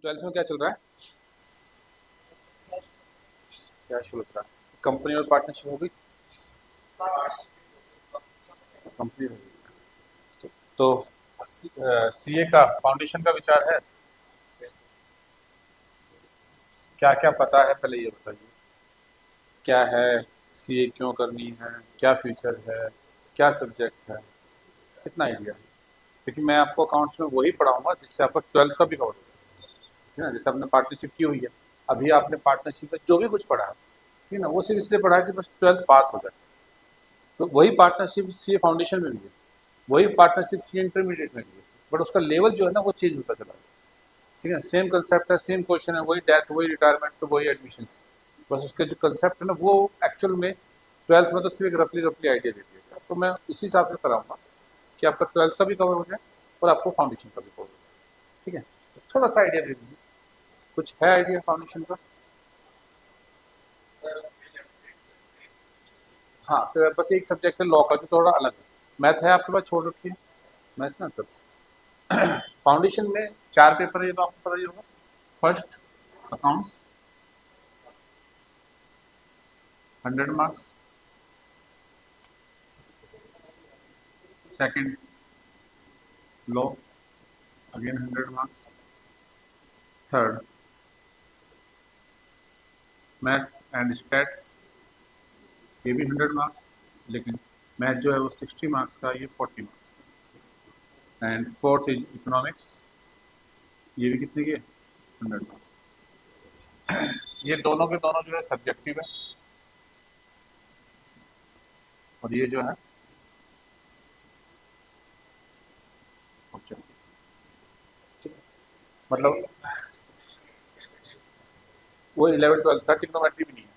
Twelfth में क्या चल रहा है? क्या सोच रहा है? कंपनी और पार्टनरशिप हो गई? कंपनी हो गई तो सीए का फाउंडेशन का विचार है? क्या क्या पता है पहले ये बताइए। क्या है? सीए क्यों करनी है? क्या फ्यूचर है? क्या सब्जेक्ट है? कितना आइडिया है? क्योंकि मैं आपको अकाउंट्स में वही पढ़ाऊंगा जिससे आपका ट्वेल्थ का भी कवर हो जाए, है ना। जैसे आपने पार्टनरशिप की हुई है, अभी आपने पार्टनरशिप में जो भी कुछ पढ़ा है, ठीक है ना, वो सिर्फ इसलिए पढ़ा है कि बस ट्वेल्थ पास हो जाए। तो वही पार्टनरशिप सीए फाउंडेशन में भी है, वही पार्टनरशिप सीए इंटरमीडिएट में भी है, बट उसका लेवल जो है ना वो चेंज होता चला गया। ठीक है, सेम कंसेप्ट है, सेम क्वेश्चन है, वही डेथ, वही रिटायरमेंट, तो वही एडमिशन। बस उसके जो कंसेप्ट है ना वो एक्चुअल में ट्वेल्थ में तो सिर्फ एक रफली रफली आइडिया दे दिया गया। तो मैं इसी हिसाब से कराऊंगा कि आपका ट्वेल्थ का भी कवर हो जाए और आपको फाउंडेशन का भी कवर हो जाए। ठीक है, तो थोड़ा सा आइडिया दे दीजिए, कुछ है आइडिया फाउंडेशन का? हाँ सर, बस एक सब्जेक्ट है लॉ का जो थोड़ा अलग है। मैथ है आपके पास, छोड़ रखिए मैथ्स ना तब। फाउंडेशन में 4 पेपर है, ये तो आपको पता ही होगा। First accounts, 100 marks. Second law, again 100 marks. Third math and stats, ये भी 100 मार्क्स, लेकिन मैथ जो है वो 60 मार्क्स का, ये 40 मार्क्स का। एंड फोर्थ इज इकोनॉमिक्स, ये भी कितने के, 100 मार्क्स। ये दोनों के दोनों जो है सब्जेक्टिव है, और ये जो है ऑब्जेक्टिव। ठीक है, मतलब वो 11 12 का टिग्नोमेट्री भी नहीं है।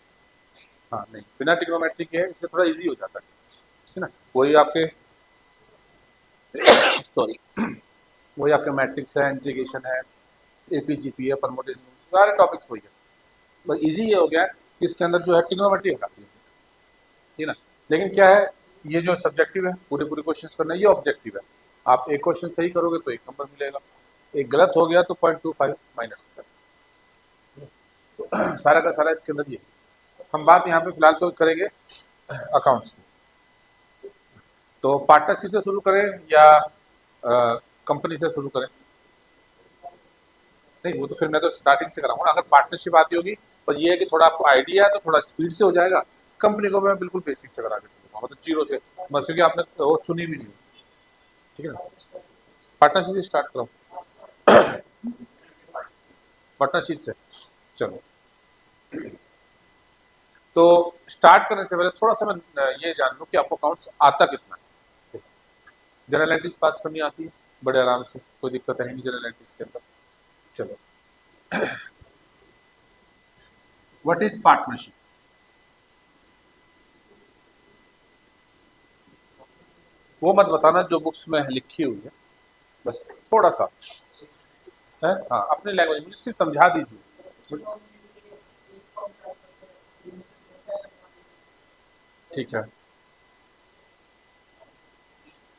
हाँ नहीं, बिना टिग्नोमेट्री के है, इससे थोड़ा इजी हो जाता है। ठीक है ना, वही आपके सॉरी वही आपके मैट्रिक्स है, इंटीग्रेशन है, एपीजीपी है, परमोटेशन, सारे टॉपिक्स वही है। बस इजी ये हो गया है कि इसके अंदर जो है टिग्नोमेट्री हटा दी है। ठीक है ना, लेकिन क्या है, ये जो सब्जेक्टिव है पूरे पूरे क्वेश्चन करना है, ये ऑब्जेक्टिव है। आप एक क्वेश्चन सही करोगे तो 1 नंबर मिलेगा, एक गलत हो गया तो 0.25 माइनस हो जाएगा। तो सारा का सारा इसके अंदर ये है। हम बात यहाँ पे फिलहाल तो करेंगे अकाउंट्स की। तो पार्टनरशिप से शुरू करें या कंपनी से शुरू करें? नहीं, वो तो फिर मैं तो स्टार्टिंग से कराऊंगा। अगर पार्टनरशिप आती होगी, बस ये है कि थोड़ा आपको आइडिया है तो थोड़ा स्पीड से हो जाएगा। कंपनी को मैं बिल्कुल बेसिक से करा के चलूंगा, मतलब जीरो से, मतलब क्योंकि आपने वो सुनी भी नहीं। ठीक है ना, पार्टनरशिप स्टार्ट करो, पार्टनरशिप से। चलो, तो स्टार्ट करने से पहले थोड़ा सा मैं ये जान लूँ कि आपको अकाउंट्स आता कितना है। जनरल एंट्रीज पास करनी आती है बड़े आराम से, कोई दिक्कत है नहीं जनरल एंट्रीज के अंदर। चलो, व्हाट इज पार्टनरशिप? वो मत बताना जो बुक्स में लिखी हुई है, बस थोड़ा सा है, हाँ अपने लैंग्वेज मुझे सिर्फ समझा दीजिए। ठीक है।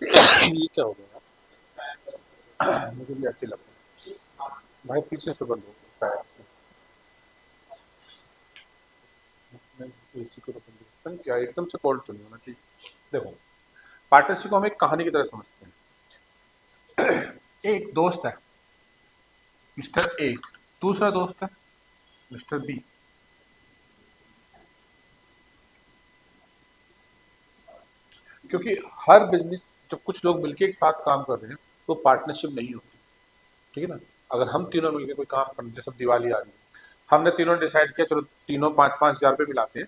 ये क्या हो गया यार? मुझे भी ऐसे लग रहा है, भाई पीछे से बंद हो गया शायद से। मैं एसी को तो बंद पता नहीं क्या, एकदम से कोल्ड तो नहीं होना चाहिए। देखो, पार्टनरशिप को हम एक कहानी की तरह समझते हैं। एक दोस्त है, मिस्टर ए, दूसरा दोस्त है मिस्टर बी। क्योंकि हर बिजनेस जब कुछ लोग मिलकर एक साथ काम कर रहे हैं तो पार्टनरशिप नहीं होती। ठीक है ना, अगर हम तीनों मिलकर कोई काम करने, जैसे दिवाली आ रही है, हमने तीनों डिसाइड किया चलो तीनों 5-5 हज़ार रुपये मिलाते हैं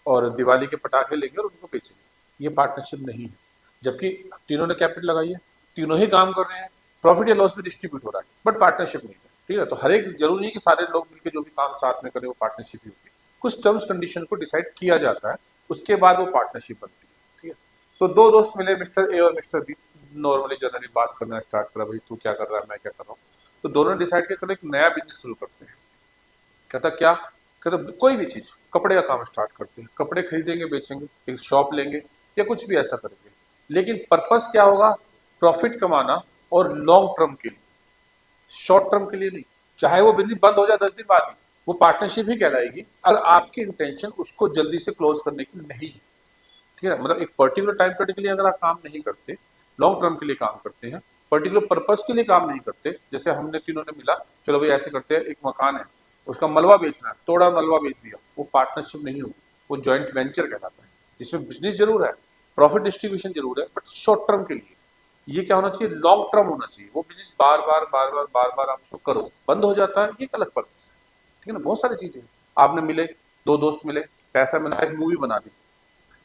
और दिवाली के पटाखे लेंगे और उनको बेचेंगे, ये पार्टनरशिप नहीं है। जबकि तीनों ने कैपिटल लगाई है, तीनों ही काम कर रहे हैं, प्रॉफिट या लॉस भी डिस्ट्रीब्यूट हो रहा है, बट पार्टनरशिप नहीं है। ठीक है, तो हर एक जरूरी नहीं कि सारे लोग मिलकर जो भी काम साथ में करें वो पार्टनरशिप ही होगी। कुछ टर्म्स कंडीशन को डिसाइड किया जाता है, उसके बाद वो पार्टनरशिप बनती है। ठीक है, तो दो दोस्त मिले, मिस्टर ए और मिस्टर बी, नॉर्मली जनरली बात करना स्टार्ट करा, भाई तू क्या कर रहा है, मैं क्या कर रहा हूँ। तो दोनों ने डिसाइड किया चलो एक नया बिजनेस शुरू करते हैं। कहता क्या? कहता कोई भी चीज, कपड़े का काम स्टार्ट करते हैं, कपड़े खरीदेंगे बेचेंगे, एक शॉप लेंगे या कुछ भी ऐसा करेंगे, लेकिन पर्पस क्या होगा? प्रॉफिट कमाना, और लॉन्ग टर्म के लिए, शॉर्ट टर्म के लिए नहीं। चाहे वो बिजनेस बंद हो जाए 10 दिन बाद ही, वो पार्टनरशिप ही कहलाएगी अगर आपकी इंटेंशन उसको जल्दी से क्लोज करने की नहीं है। ठीक है, मतलब एक पर्टिकुलर टाइम पीरियड के लिए अगर आप काम नहीं करते, लॉन्ग टर्म के लिए काम करते हैं, पर्टिकुलर पर्पस के लिए काम नहीं करते, जैसे हमने तीनों ने मिला, चलो भाई ऐसे करते हैं, एक मकान है उसका मलबा बेचना है, थोड़ा मलबा बेच दिया, वो पार्टनरशिप नहीं होगी, वो जॉइंट वेंचर कहलाता है, जिसमें बिजनेस जरूर है, प्रॉफिट डिस्ट्रीब्यूशन जरूर है, बट शॉर्ट टर्म के लिए। ये क्या होना चाहिए, लॉन्ग टर्म होना चाहिए, वो बिजनेस बार बार बार बार बार बार आप उसको करो, बंद हो जाता है ये एक अलग पर्पस है। ठीक है ना, बहुत सारी चीजें आपने मिले, दो दोस्त मिले, पैसा मिला, एक मूवी बना दी,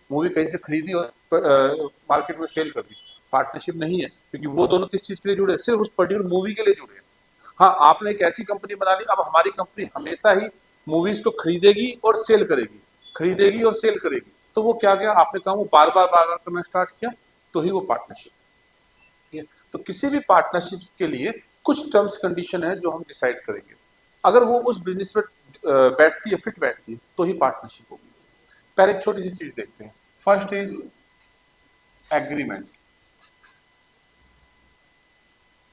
मूवी कहीं से खरीदी और मार्केट में सेल कर दी, पार्टनरशिप नहीं है, क्योंकि वो दोनों किस चीज के लिए जुड़े हैं, सिर्फ उस पर्टिकुलर मूवी के लिए जुड़े हैं। हाँ, आपने एक ऐसी कंपनी बना ली, अब हमारी कंपनी हमेशा ही मूवीज को खरीदेगी और सेल करेगी, खरीदेगी और सेल करेगी, तो वो क्या गया, आपने कहा वो बार बार करना स्टार्ट किया, तो ही वो पार्टनरशिप। ठीक है, तो किसी भी पार्टनरशिप के लिए कुछ टर्म्स कंडीशन है जो हम डिसाइड करेंगे, अगर वो उस बिजनेस में बैठती है, फिट बैठती है, तो ही पार्टनरशिप होगी। पहले एक छोटी सी चीज देखते हैं, फर्स्ट इज एग्रीमेंट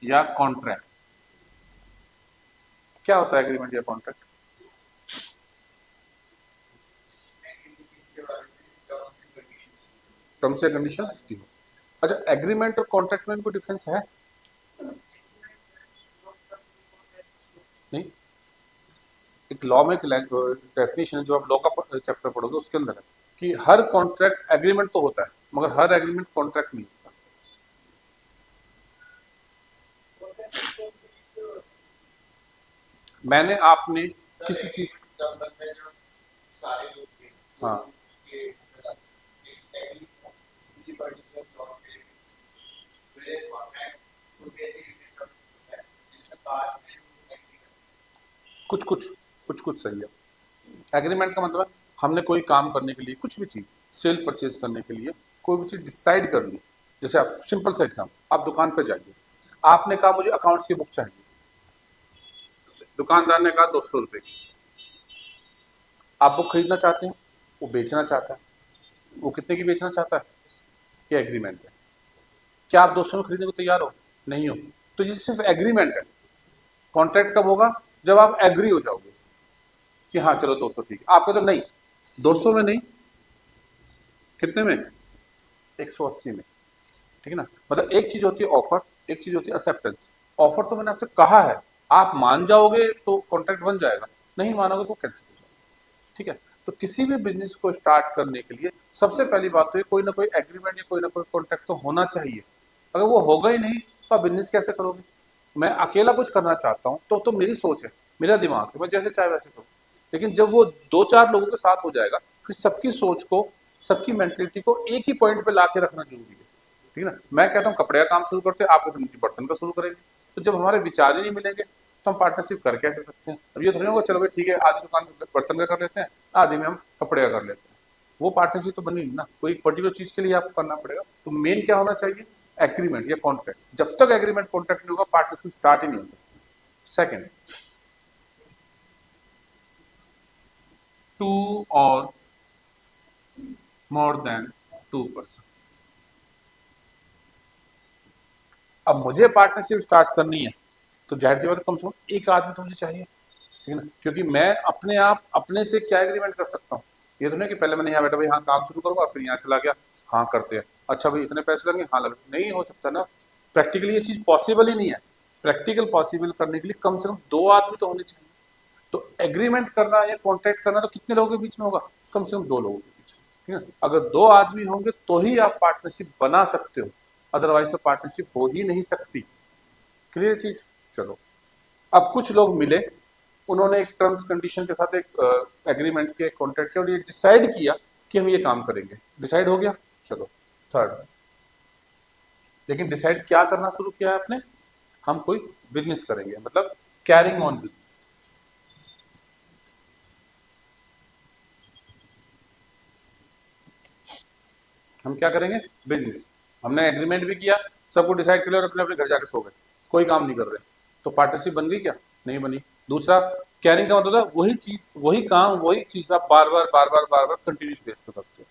या कॉन्ट्रैक्ट। क्या होता है एग्रीमेंट या कॉन्ट्रैक्ट? टर्म्स या कंडीशन होती हो। अच्छा, एग्रीमेंट और कॉन्ट्रैक्ट में कोई डिफरेंस है? नहीं, एक लॉ में एक डेफिनेशन है जो आप लॉ का चैप्टर पढ़ोगे उसके अंदर है कि हर कॉन्ट्रैक्ट एग्रीमेंट तो होता है, मगर हर एग्रीमेंट कॉन्ट्रैक्ट नहीं होता। मैंने आपने किसी चीज, हाँ, कुछ कुछ कुछ कुछ सही है। एग्रीमेंट का मतलब है हमने कोई काम करने के लिए, कुछ भी चीज सेल परचेज करने के लिए कोई भी चीज डिसाइड कर ली। जैसे आप सिंपल सा एग्जाम, आप दुकान पे जाइए, आपने कहा मुझे अकाउंट्स की बुक चाहिए, दुकानदार ने कहा 200 रुपए की, आप बुक खरीदना चाहते हैं, वो बेचना चाहता है, वो कितने की बेचना चाहता है, ये एग्रीमेंट है। क्या आप 200 में खरीदने को तैयार हो? नहीं हो, तो ये सिर्फ एग्रीमेंट है। कॉन्ट्रैक्ट कब होगा, जब आप एग्री हो जाओगे कि हाँ चलो 200 ठीक है, आपको तो नहीं 200 में नहीं, कितने में, 180 में। ठीक है ना, मतलब एक चीज होती है ऑफर, एक चीज होती है एक्सेप्टेंस। ऑफर तो मैंने आपसे कहा है, आप मान जाओगे तो कॉन्ट्रैक्ट बन जाएगा, नहीं मानोगे तो कैंसिल हो जाएगा। ठीक है, तो किसी भी बिजनेस को स्टार्ट करने के लिए सबसे पहली बात तो है कोई ना कोई एग्रीमेंट या कोई ना कोई कॉन्ट्रैक्ट तो होना चाहिए। अगर वो होगा ही नहीं तो आप बिजनेस कैसे करोगे? मैं अकेला कुछ करना चाहता हूँ तो मेरी सोच है, मेरा दिमाग है, मैं जैसे चाहे वैसे करूँ, लेकिन जब वो दो चार लोगों के साथ हो जाएगा, फिर सबकी सोच को, सबकी मेंटेलिटी को एक ही पॉइंट पे ला के रखना जरूरी है। ठीक है ना, मैं कहता हूँ कपड़े का काम शुरू करते हैं, आप कहते हैं मुझे बर्तन का शुरू करेंगे, तो जब हमारे विचार ही नहीं मिलेंगे तो हम पार्टनरशिप कर कैसे सकते हैं? अब ये थोड़ी होगा चलो भाई ठीक है आधी दुकान में बर्तन का कर लेते हैं, आधी में हम कपड़े का कर लेते हैं, वो पार्टनरशिप तो बनी नहीं ना, कोई पर्टिकुलर चीज के लिए आपको करना पड़ेगा। तो मेन क्या होना चाहिए, एग्रीमेंट या कॉन्ट्रैक्ट। जब तक एग्रीमेंट कॉन्ट्रैक्ट नहीं होगा पार्टनरशिप स्टार्ट ही नहीं हो सकती। सेकंड, टू और मोर देन 2%। अब मुझे पार्टनरशिप स्टार्ट करनी है तो जाहिर सी बात है कम से कम एक आदमी तो मुझे चाहिए। ठीक है ना, क्योंकि मैं अपने आप अपने से क्या एग्रीमेंट कर सकता हूँ, ये तो नहीं कि पहले मैंने यहाँ बैठा भाई हाँ काम शुरू करूंगा, फिर यहाँ चला गया हाँ करते हैं, अच्छा भाई इतने पैसे लगेंगे हाँ लगे, नहीं हो सकता ना, प्रैक्टिकली ये चीज पॉसिबल ही नहीं है। प्रैक्टिकल पॉसिबल करने के लिए कम से कम दो आदमी तो होने चाहिए। तो एग्रीमेंट करना या कॉन्ट्रैक्ट करना तो कितने लोगों के बीच में होगा, कम से कम दो लोगों के बीच में। ठीक है, अगर दो आदमी होंगे तो ही आप पार्टनरशिप बना सकते हो, अदरवाइज तो पार्टनरशिप हो ही नहीं सकती। क्लियर चीज? चलो, अब कुछ लोग मिले, उन्होंने एक टर्म्स कंडीशन के साथ एक एग्रीमेंट किया, कॉन्ट्रैक्ट किया और ये डिसाइड किया कि हम ये काम करेंगे, डिसाइड हो गया। चलो, थर्ड, लेकिन डिसाइड क्या करना शुरू किया है आपने, हम कोई बिजनेस करेंगे, मतलब कैरिंग ऑन बिजनेस। हम क्या करेंगे, बिजनेस। हमने एग्रीमेंट भी किया, सबको डिसाइड कर लिया और अपने अपने घर जाके सो गए, कोई काम नहीं कर रहे, तो पार्टनरशिप बन गई क्या? नहीं बनी। दूसरा, कैरिंग का मतलब है वही चीज, वही काम, वही चीज आप बार बार बार बार बार बार कंटिन्यूस बेस पे करते हो।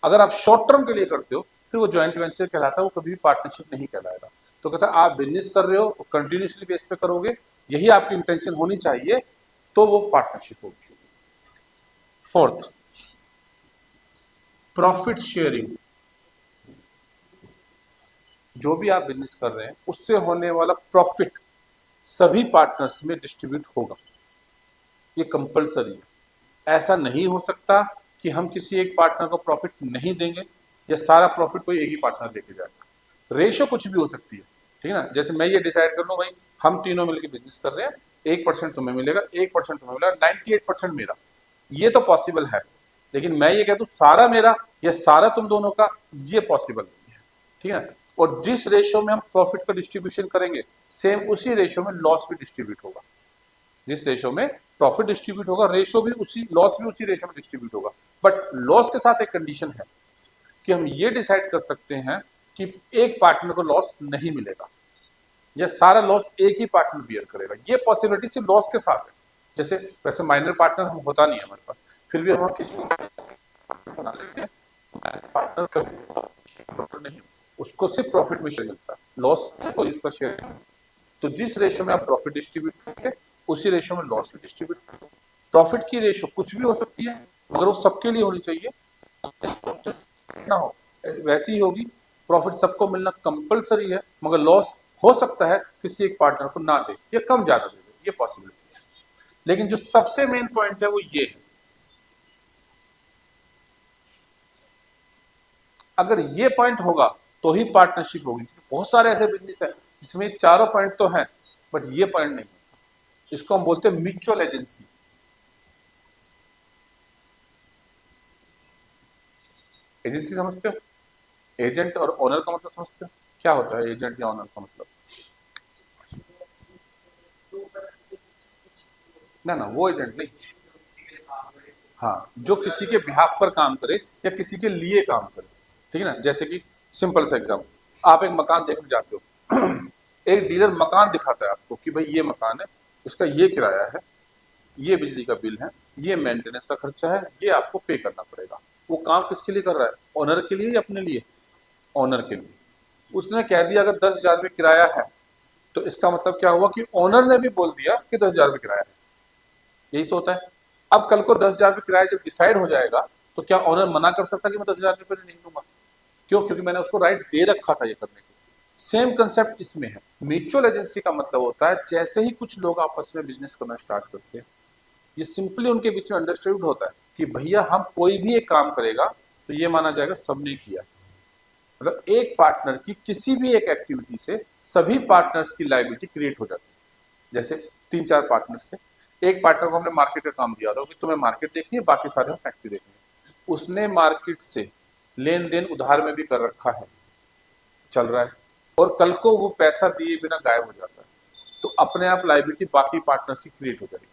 अगर आप शॉर्ट टर्म के लिए करते हो फिर वो ज्वाइंट वेंचर कहलाता है, वो कभी भी पार्टनरशिप नहीं कहलाएगा। तो कहता है आप बिजनेस कर रहे हो कंटिन्यूसली बेस पे करोगे, यही आपकी इंटेंशन होनी चाहिए, तो वो पार्टनरशिप होगी। Fourth, profit sharing. जो भी आप बिजनेस कर रहे हैं उससे होने वाला प्रॉफिट सभी पार्टनर्स में डिस्ट्रीब्यूट होगा, ये कंपलसरी है। ऐसा नहीं हो सकता कि हम किसी एक पार्टनर को प्रॉफिट नहीं देंगे या सारा प्रॉफिट कोई एक ही पार्टनर लेके जाएगा। रेशो कुछ भी हो सकती है, ठीक है ना। जैसे मैं ये डिसाइड कर लूँ भाई हम तीनों मिलकर बिजनेस कर रहे हैं, 1% तुम्हें मिलेगा, 1% तुम्हें मिलेगा, 98% मेरा, ये तो पॉसिबल है। लेकिन मैं ये कह दूं सारा मेरा या सारा तुम दोनों का, ये पॉसिबल नहीं है, ठीक है। और जिस रेशो में हम प्रॉफिट का डिस्ट्रीब्यूशन करेंगे सेम उसी रेशो में लॉस भी डिस्ट्रीब्यूट होगा। जिस रेशो में प्रॉफिट डिस्ट्रीब्यूट होगा रेशो भी उसी, लॉस भी उसी रेशो में डिस्ट्रीब्यूट होगा। बट लॉस के साथ एक कंडीशन है कि हम ये डिसाइड कर सकते हैं कि एक पार्टनर को लॉस नहीं मिलेगा या सारा लॉस एक ही पार्टनर बियर करेगा। ये पॉसिबिलिटी सिर्फ लॉस के साथ है। जैसे वैसे माइनर पार्टनर हम होता नहीं है हमारे पास, फिर भी हम किसी को बना लेते हैं पार्टनर, कभी नहीं, उसको सिर्फ प्रॉफिट में शेयर मिलता है, लॉस को इसका शेयर नहीं। तो जिस रेशो में आप प्रॉफिट डिस्ट्रीब्यूट करेंगे उसी रेशो में लॉस भी डिस्ट्रीब्यूट करेंगे। प्रॉफिट की रेशो कुछ भी हो सकती है मगर वो सबके लिए होनी चाहिए ना, हो वैसी ही होगी। प्रॉफिट सबको मिलना कंपलसरी है मगर लॉस हो सकता है किसी एक पार्टनर को ना दे या कम ज्यादा दे दे, ये पॉसिबिलिटी है। लेकिन जो सबसे मेन पॉइंट है वो ये है, अगर ये पॉइंट होगा तो ही पार्टनरशिप होगी। बहुत सारे ऐसे बिजनेस है जिसमें चारों पॉइंट तो हैं बट ये पॉइंट नहीं होता, इसको हम बोलते हैं म्यूचुअल एजेंसी। एजेंसी समझते हो? एजेंट और ओनर का मतलब समझते हो? क्या होता है एजेंट या ओनर का मतलब? ना ना, वो एजेंट नहीं। हाँ, जो किसी के बिहाफ पर काम करे या किसी के लिए काम करे, ठीक है ना। जैसे कि सिंपल सा एग्जाम्पल, आप एक मकान देखने जाते हो एक डीलर मकान दिखाता है आपको कि भाई ये मकान है, इसका ये किराया है, ये बिजली का बिल है, ये मेंटेनेंस का खर्चा है, ये आपको पे करना पड़ेगा। वो काम किसके लिए कर रहा है? ओनर के लिए या अपने लिए? ओनर के लिए। उसने कह दिया अगर 10,000 रुपये किराया है तो इसका मतलब क्या हुआ कि ओनर ने भी बोल दिया कि 10,000 रुपये किराया है। यही तो होता है। अब कल को 10,000 रुपये किराया जब डिसाइड हो जाएगा तो क्या ओनर मना कर सकता कि मैं 10,000 रुपये नहीं दूंगा? क्यों? क्योंकि मैंने उसको राइट दे रखा था ये करने को। सेम कंसेप्ट इसमें है। म्यूचुअल एजेंसी का मतलब होता है जैसे ही कुछ लोग आपस में बिजनेस करना स्टार्ट करते हैं, ये सिंपली उनके बीच में अंडरस्टूड होता है कि भैया हम कोई भी एक काम करेगा तो ये माना जाएगा सबने किया। मतलब एक पार्टनर की किसी भी एक एक्टिविटी से सभी पार्टनर्स की लायबिलिटी क्रिएट हो जाती है। जैसे 3-4 पार्टनर्स थे, एक पार्टनर को हमने मार्केट का काम दिया था कि तुम्हें मार्केट देखनी है, बाकी सारे फैक्ट्री देखनी है। उसने मार्केट से लेन देन उधार में भी कर रखा है, चल रहा है, और कल को वो पैसा दिए बिना गायब हो जाता है तो अपने आप लायबिलिटी बाकी पार्टनर्स की क्रिएट हो जाएगी।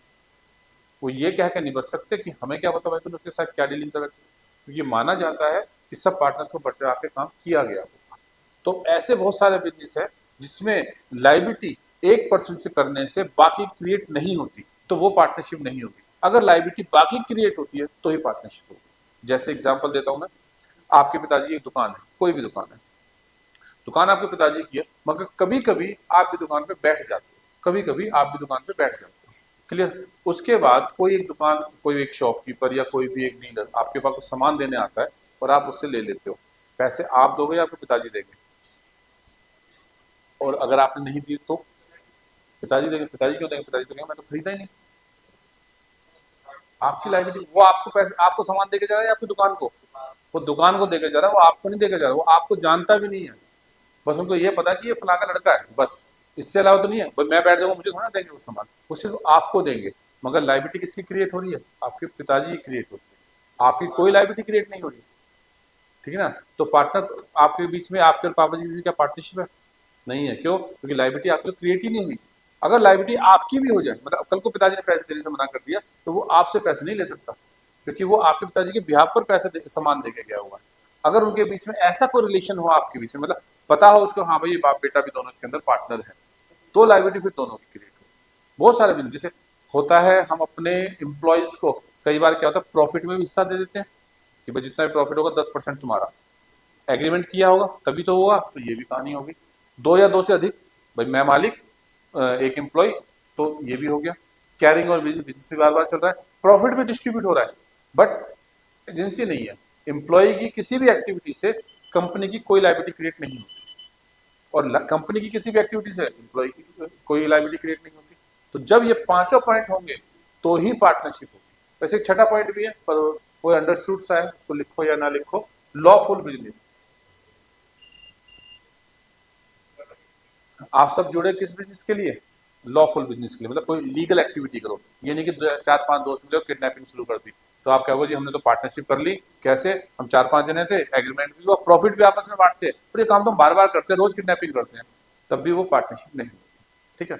वो ये कह के नहीं बच सकते कि हमें क्या पता भाई तुमने उसके साथ क्या डीलिंग कर रखी, क्योंकि माना जाता है कि सब पार्टनर्स को बटरा के काम किया गया होगा। तो ऐसे बहुत सारे बिजनेस है जिसमें लायबिलिटी 1% से करने से बाकी क्रिएट नहीं होती, तो वो पार्टनरशिप नहीं होगी। अगर लायबिलिटी बाकी क्रिएट होती है तो ही पार्टनरशिप होगी। जैसे एग्जाम्पल देता हूँ मैं, आपके पिताजी की एक दुकान है, कोई भी दुकान है, दुकान आपके पिताजी की है, मगर कभी कभी आप भी दुकान पे बैठ जाते हो, कभी कभी आप भी दुकान पे बैठ जाते हो, क्लियर। उसके बाद कोई एक दुकान, कोई एक शॉपकीपर या कोई भी एक डीलर आपके पास कुछ सामान देने आता है और आप उससे ले लेते हो। पैसे आप दोगे या आपके पिताजी देंगे? और अगर आपने नहीं दी तो पिताजी देंगे। पिताजी क्यों देंगे? पिताजी तो कहेंगे मैं तो खरीदा ही नहीं। आपकी लाइबिलिटी, वो आपको पैसे, आपको सामान देके जा रहा है आपकी दुकान को, वो दुकान को देके जा रहा है, वो आपको नहीं देके जा रहा, वो आपको जानता भी नहीं है। बस उनको ये पता कि ये फला का लड़का है, बस इससे अलावा तो नहीं है। मैं बैठ जाऊंगा मुझे थोड़ा देंगे वो सामान, वो सिर्फ आपको देंगे। मगर लाइबिलिटी किसकी क्रिएट हो रही है? आपके पिताजी की क्रिएट हो रही है, आपकी कोई लाइबिलिटी क्रिएट नहीं हो रही, ठीक है ना। तो पार्टनर आपके बीच में, आपके और पापा जी के बीच में क्या पार्टनरशिप है? नहीं है। क्यों? क्योंकि लाइबिलिटी आपको क्रिएट ही नहीं हुई। अगर लाइबिलिटी आपकी भी हो जाए, मतलब कल को पिताजी ने पैसे देने से मना कर दिया तो वो आपसे पैसे नहीं ले सकता, क्योंकि वो आपके पिताजी के बिहाफ पर पैसे सामान देके गया हुआ है। अगर उनके बीच में ऐसा कोई रिलेशन हो आपके बीच में, मतलब पता हो उसको हाँ भाई ये बाप बेटा भी दोनों इसके अंदर पार्टनर है, तो लाइबिलिटी फिर दोनों की क्रिएट हो। बहुत सारे बिजनेस जैसे होता है, हम अपने एम्प्लॉयज को कई बार क्या होता है प्रॉफिट में भी हिस्सा दे देते हैं कि भाई जितना भी प्रॉफिट होगा 10% तुम्हारा। एग्रीमेंट किया होगा तभी तो होगा, तो ये भी कहानी होगी। 2 या 2 से अधिक, भाई मैं मालिक, एक एम्प्लॉय, तो ये भी हो गया। कैरिंग और बिजनेस बार बार चल रहा है, प्रॉफिट भी डिस्ट्रीब्यूट हो रहा है, बट एजेंसी नहीं है। एम्प्लॉय की किसी भी एक्टिविटी से कंपनी की कोई लायबिलिटी क्रिएट नहीं होती, और कंपनी की किसी भी एक्टिविटी से एम्प्लॉय की कोई लायबिलिटी क्रिएट नहीं होती। तो जब ये पांचों पॉइंट होंगे तो ही पार्टनरशिप होगी। वैसे एक छठा पॉइंट भी है, पर वो अंडरस्टूड सा है, उसको लिखो या ना लिखो। Lawful business. आप सब जुड़े किस बिजनेस के लिए? लॉफुल बिजनेस के लिए, मतलब कोई लीगल एक्टिविटी करो। ये नहीं कि चार पांच दोस्त मिले किडनैपिंग शुरू कर दी, तो आप क्या हो जी हमने तो पार्टनरशिप कर ली। कैसे? हम चार पांच जने थे, एग्रीमेंट भी हुआ, प्रॉफिट भी आपस में बांटते हैं, और ये काम तो हम बार बार करते हैं, रोज किडनैपिंग करते हैं, तब भी वो पार्टनरशिप नहीं होती। ठीक है,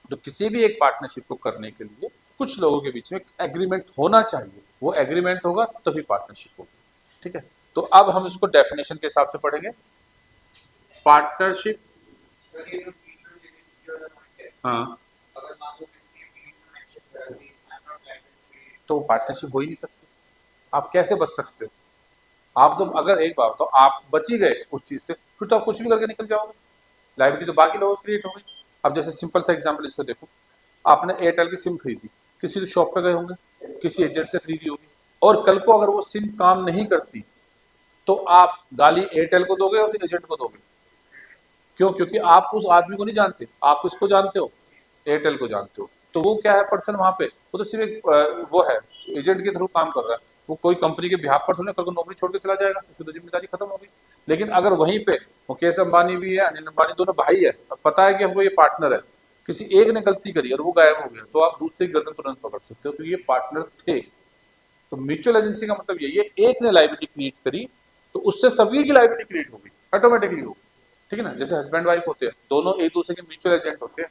तो किसी भी एक पार्टनरशिप को करने के लिए कुछ लोगों के बीच में एग्रीमेंट होना चाहिए, वो एग्रीमेंट होगा तभी पार्टनरशिप होगी। ठीक है, तो अब हम इसको डेफिनेशन के हिसाब से पढ़ेंगे। पार्टनरशिप, हाँ, तो पार्टनरशिप हो ही नहीं सकती। आप कैसे बच सकते हो? आप तो, अगर एक बात तो आप बच ही गए उस चीज से, फिर तो आप कुछ भी करके निकल जाओगे, लाइबिलिटी तो बाकी लोगों की क्रिएट हो गई। अब जैसे सिंपल सा एग्जांपल इसको देखो, आपने एयरटेल की सिम खरीदी, किसी शॉप पे गए होंगे, किसी एजेंट से खरीदी होगी, और कल को अगर वो सिम काम नहीं करती, तो आप गाली एयरटेल को दोगे या उस एजेंट को दोगे? क्यों? क्योंकि आप उस आदमी को नहीं जानते, आप किसको जानते हो? एयरटेल को जानते हो। तो वो क्या है पर्सन वहां पे, वो तो सिर्फ एक वो है, एजेंट के थ्रू काम कर रहा है, वो कोई कंपनी के बिहाफ पर थोड़ी कल को नौकरी छोड़ के चला जाएगा, उसकी तो जिम्मेदारी खत्म हो गई। लेकिन अगर वहीं पे मुकेश अंबानी भी है, अनिल अंबानी, दोनों भाई है, अब पता है कि हमको ये पार्टनर है, किसी एक ने गलती करी और वो गायब हो गया, तो आप दूसरे की गर्दन तुरंत पकड़ सकते हो, क्योंकि ये पार्टनर थे। तो म्यूचुअल एजेंसी का मतलब यही है, एक ने लाइबिलिटी क्रिएट करी तो उससे सभी की लाइबिलिटी क्रिएट होगी, ऑटोमेटिकली होगी। ठीक है ना, जैसे हस्बैंड वाइफ होते हैं, दोनों एक दूसरे के म्यूचुअल एजेंट होते हैं,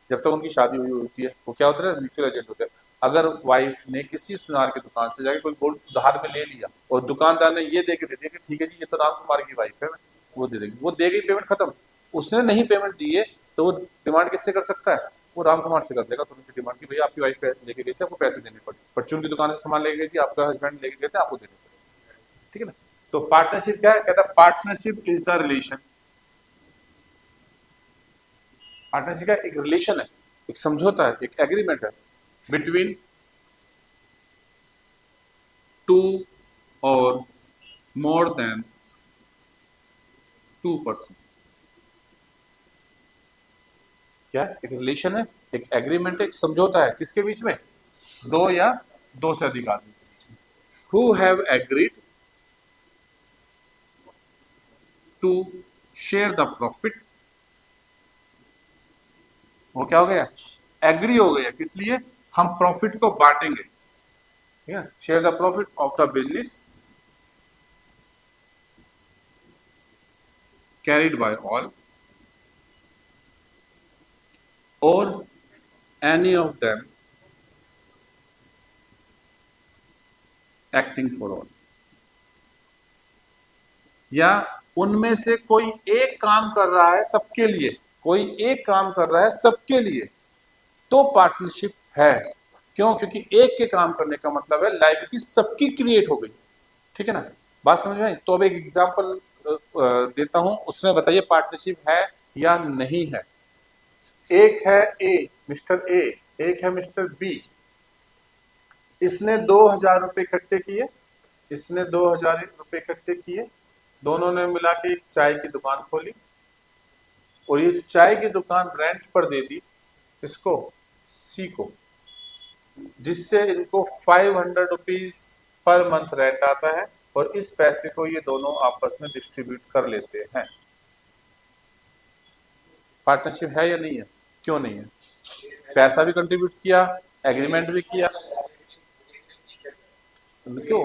जब तक उनकी शादी हुई होती है, वो क्या होता है? म्यूचुअल एजेंट होते हैं। अगर वाइफ ने किसी सुनार की दुकान से जाके कोई गोल्ड उधार में ले लिया, और दुकानदार ने ये दे के दे दिया कि ठीक है जी ये तो राम कुमार की वाइफ है, वो दे देगी, वो दे गई, पेमेंट खत्म। उसने नहीं पेमेंट दी है, तो वो डिमांड किससे कर सकता है? वो राम कुमार से कर देगा, तो उनकी डिमांड की भैया आपकी वाइफ लेके गई थी, आपको पैसे देने पड़े, परचून की दुकान से सामान लेके गई थी, आपका हस्बैंड लेके गए थे, आपको देने पड़े। ठीक है ना, तो पार्टनरशिप क्या है? कहता है partnership is the relation. Partnership का एक रिलेशन है, एक समझौता है, एक एग्रीमेंट है बिटवीन टू और मोर देन टू पर्सन। क्या? एक रिलेशन है, एक एग्रीमेंट है, एक समझौता है, किसके बीच में? दो या दो से अधिक आदमी के बीच में। Who have agreed to share the profit. वो क्या हो गया? एग्री हो गया, किस लिए? हम प्रॉफिट को बांटेंगे। ठीक है, share the profit of the business carried by all or any of them acting for all। या उनमें से कोई एक काम कर रहा है सबके लिए, कोई एक काम कर रहा है सबके लिए, तो पार्टनरशिप है। क्यों? क्योंकि एक के काम करने का मतलब है लाइबिलिटी सबकी क्रिएट हो गई। ठीक है ना, बात समझ में आई? तो अब एक एग्जांपल देता हूं, उसमें बताइए पार्टनरशिप है या नहीं है। एक है ए, मिस्टर ए, एक है मिस्टर बी। इसने 2000 रुपए इकट्ठे किए, इसने 2000 रुपए इकट्ठे किए, दोनों ने मिला के एक चाय की दुकान खोली, और ये चाय की दुकान रेंट पर दे दी इसको, सी को, जिससे इनको 500 रुपीज पर मंथ रेंट आता है, और इस पैसे को ये दोनों आपस में डिस्ट्रीब्यूट कर लेते हैं। पार्टनरशिप है या नहीं है? क्यों नहीं है? पैसा भी कंट्रीब्यूट किया, एग्रीमेंट भी किया, क्यों?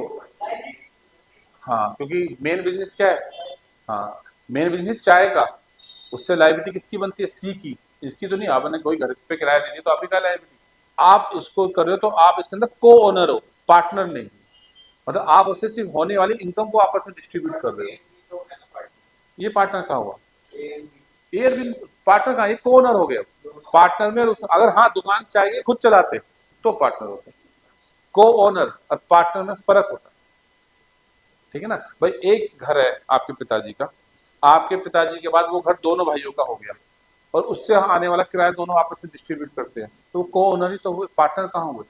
हाँ, क्योंकि मेन बिजनेस क्या है? हाँ, मेन बिजनेस चाय का, उससे लाइबिलिटी किसकी बनती है? सी की, इसकी तो नहीं। आपने कोई घर पे किराया दे दिया तो आपकी क्या लाइबिलिटी? आप इसको कर रहे हो तो आप इसके अंदर को ओनर हो, पार्टनर नहीं। मतलब आप उससे सिर्फ होने वाली इनकम को आपस में डिस्ट्रीब्यूट कर रहे हो, ये पार्टनर का हुआ। एयर बिल पार्टनर का, ये को ओनर हो गया। पार्टनर में अगर हाँ दुकान चाहिए खुद चलाते तो पार्टनर होते, को ओनर और पार्टनर में फर्क होता है। ठीक है ना भाई, एक घर है आपके पिताजी का, आपके पिताजी के बाद वो घर दोनों भाइयों का हो गया, और उससे आने वाला किराया दोनों आपस में डिस्ट्रीब्यूट करते हैं, तो को ओनर ही तो हुए, पार्टनर कहाँ हुए?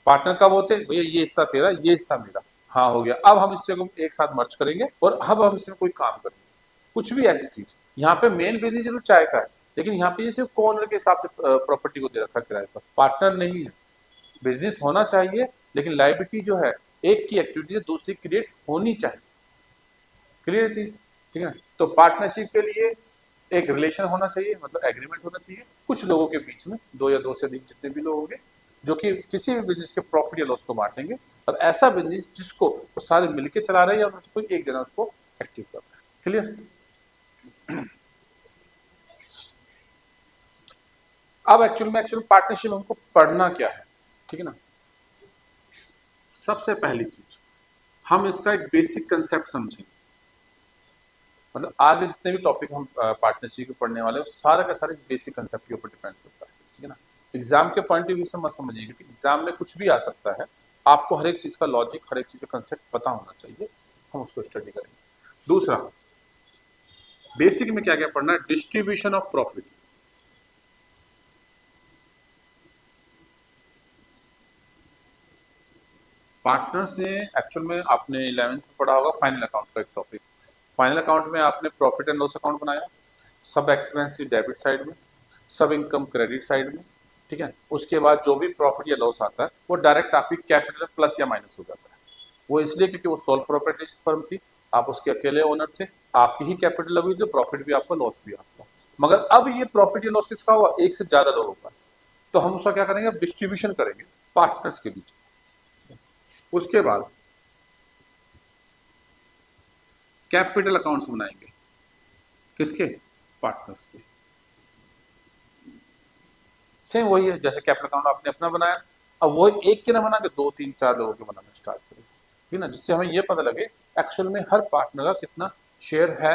पार्टनर कब होते हैं? भैया ये हिस्सा तेरा, ये हिस्सा मेरा, हाँ हो गया, अब हम इससे को एक साथ मर्ज करेंगे और अब हम इसमें कोई काम करेंगे, कुछ भी ऐसी चीज। यहाँ पे मेन बिजनेस जरूर चाय का है, लेकिन यहाँ पे ये सिर्फ को ओनर के हिसाब से प्रॉपर्टी को दे रखा है किराए पर, पार्टनर नहीं है। बिजनेस होना चाहिए, लेकिन लायबिलिटी जो है एक की एक्टिविटी से दूसरी क्रिएट होनी चाहिए। क्लियर चीज? ठीक है। तो पार्टनरशिप के लिए एक रिलेशन होना चाहिए, मतलब एग्रीमेंट होना चाहिए कुछ लोगों के बीच में, दो या दो से अधिक जितने भी लोग होंगे, जो कि किसी भी बिजनेस के प्रॉफिट या लॉस को बांटेंगे, और ऐसा बिजनेस जिसको वो सारे मिलके चला रहे हैं या कोई एक जना उसको एक्टिव कर रहा है। क्लियर? अब एक्चुअल पार्टनरशिप हमको पढ़ना क्या है, ठीक है ना। सबसे पहली चीज, हम इसका एक बेसिक कंसेप्ट समझेंगे, मतलब आगे जितने भी टॉपिक हम पार्टनरशिप के पढ़ने वाले हैं सारा का सारा बेसिक कंसेप्ट के ऊपर डिपेंड करता है, ठीक है ना। एग्जाम के पॉइंट ऑफ व्यू से मत समझिए, क्योंकि एग्जाम में कुछ भी आ सकता है, आपको हर एक चीज का लॉजिक, हर एक चीज का कंसेप्ट पता होना चाहिए, हम उसको स्टडी करेंगे। दूसरा, बेसिक में क्या क्या पढ़ना है, डिस्ट्रीब्यूशन ऑफ प्रॉफिट। पार्टनर्स ने एक्चुअल में आपने 11th में पढ़ा होगा फाइनल अकाउंट का एक टॉपिक। फाइनल अकाउंट में आपने प्रॉफिट एंड लॉस अकाउंट बनाया, सब एक्सपेंस डेबिट साइड में, सब इनकम क्रेडिट साइड में, ठीक है। उसके बाद जो भी प्रॉफिट या लॉस आता है वो डायरेक्ट आपकी कैपिटल प्लस या माइनस हो जाता है। वो इसलिए क्योंकि वो सोल प्रॉपर्टी फर्म थी, आप उसके अकेले ओनर थे, आपकी ही कैपिटल लगी थी, प्रॉफिट भी आपका, लॉस भी आपका। मगर अब ये प्रॉफिट या लॉस किसका हुआ? एक से ज्यादा लोगों का। तो हम उसका क्या करेंगे? अब डिस्ट्रीब्यूशन करेंगे पार्टनर्स के बीच। उसके बाद कैपिटल अकाउंट्स बनाएंगे, किसके? पार्टनर्स के। सेम वही है जैसे कैपिटल अकाउंट आपने अपना बनाया, अब वो एक के ना बना के दो तीन चार लोगों के बनाना स्टार्ट करेंगे, ठीक है ना, जिससे हमें ये पता लगे एक्चुअल में हर पार्टनर का कितना शेयर है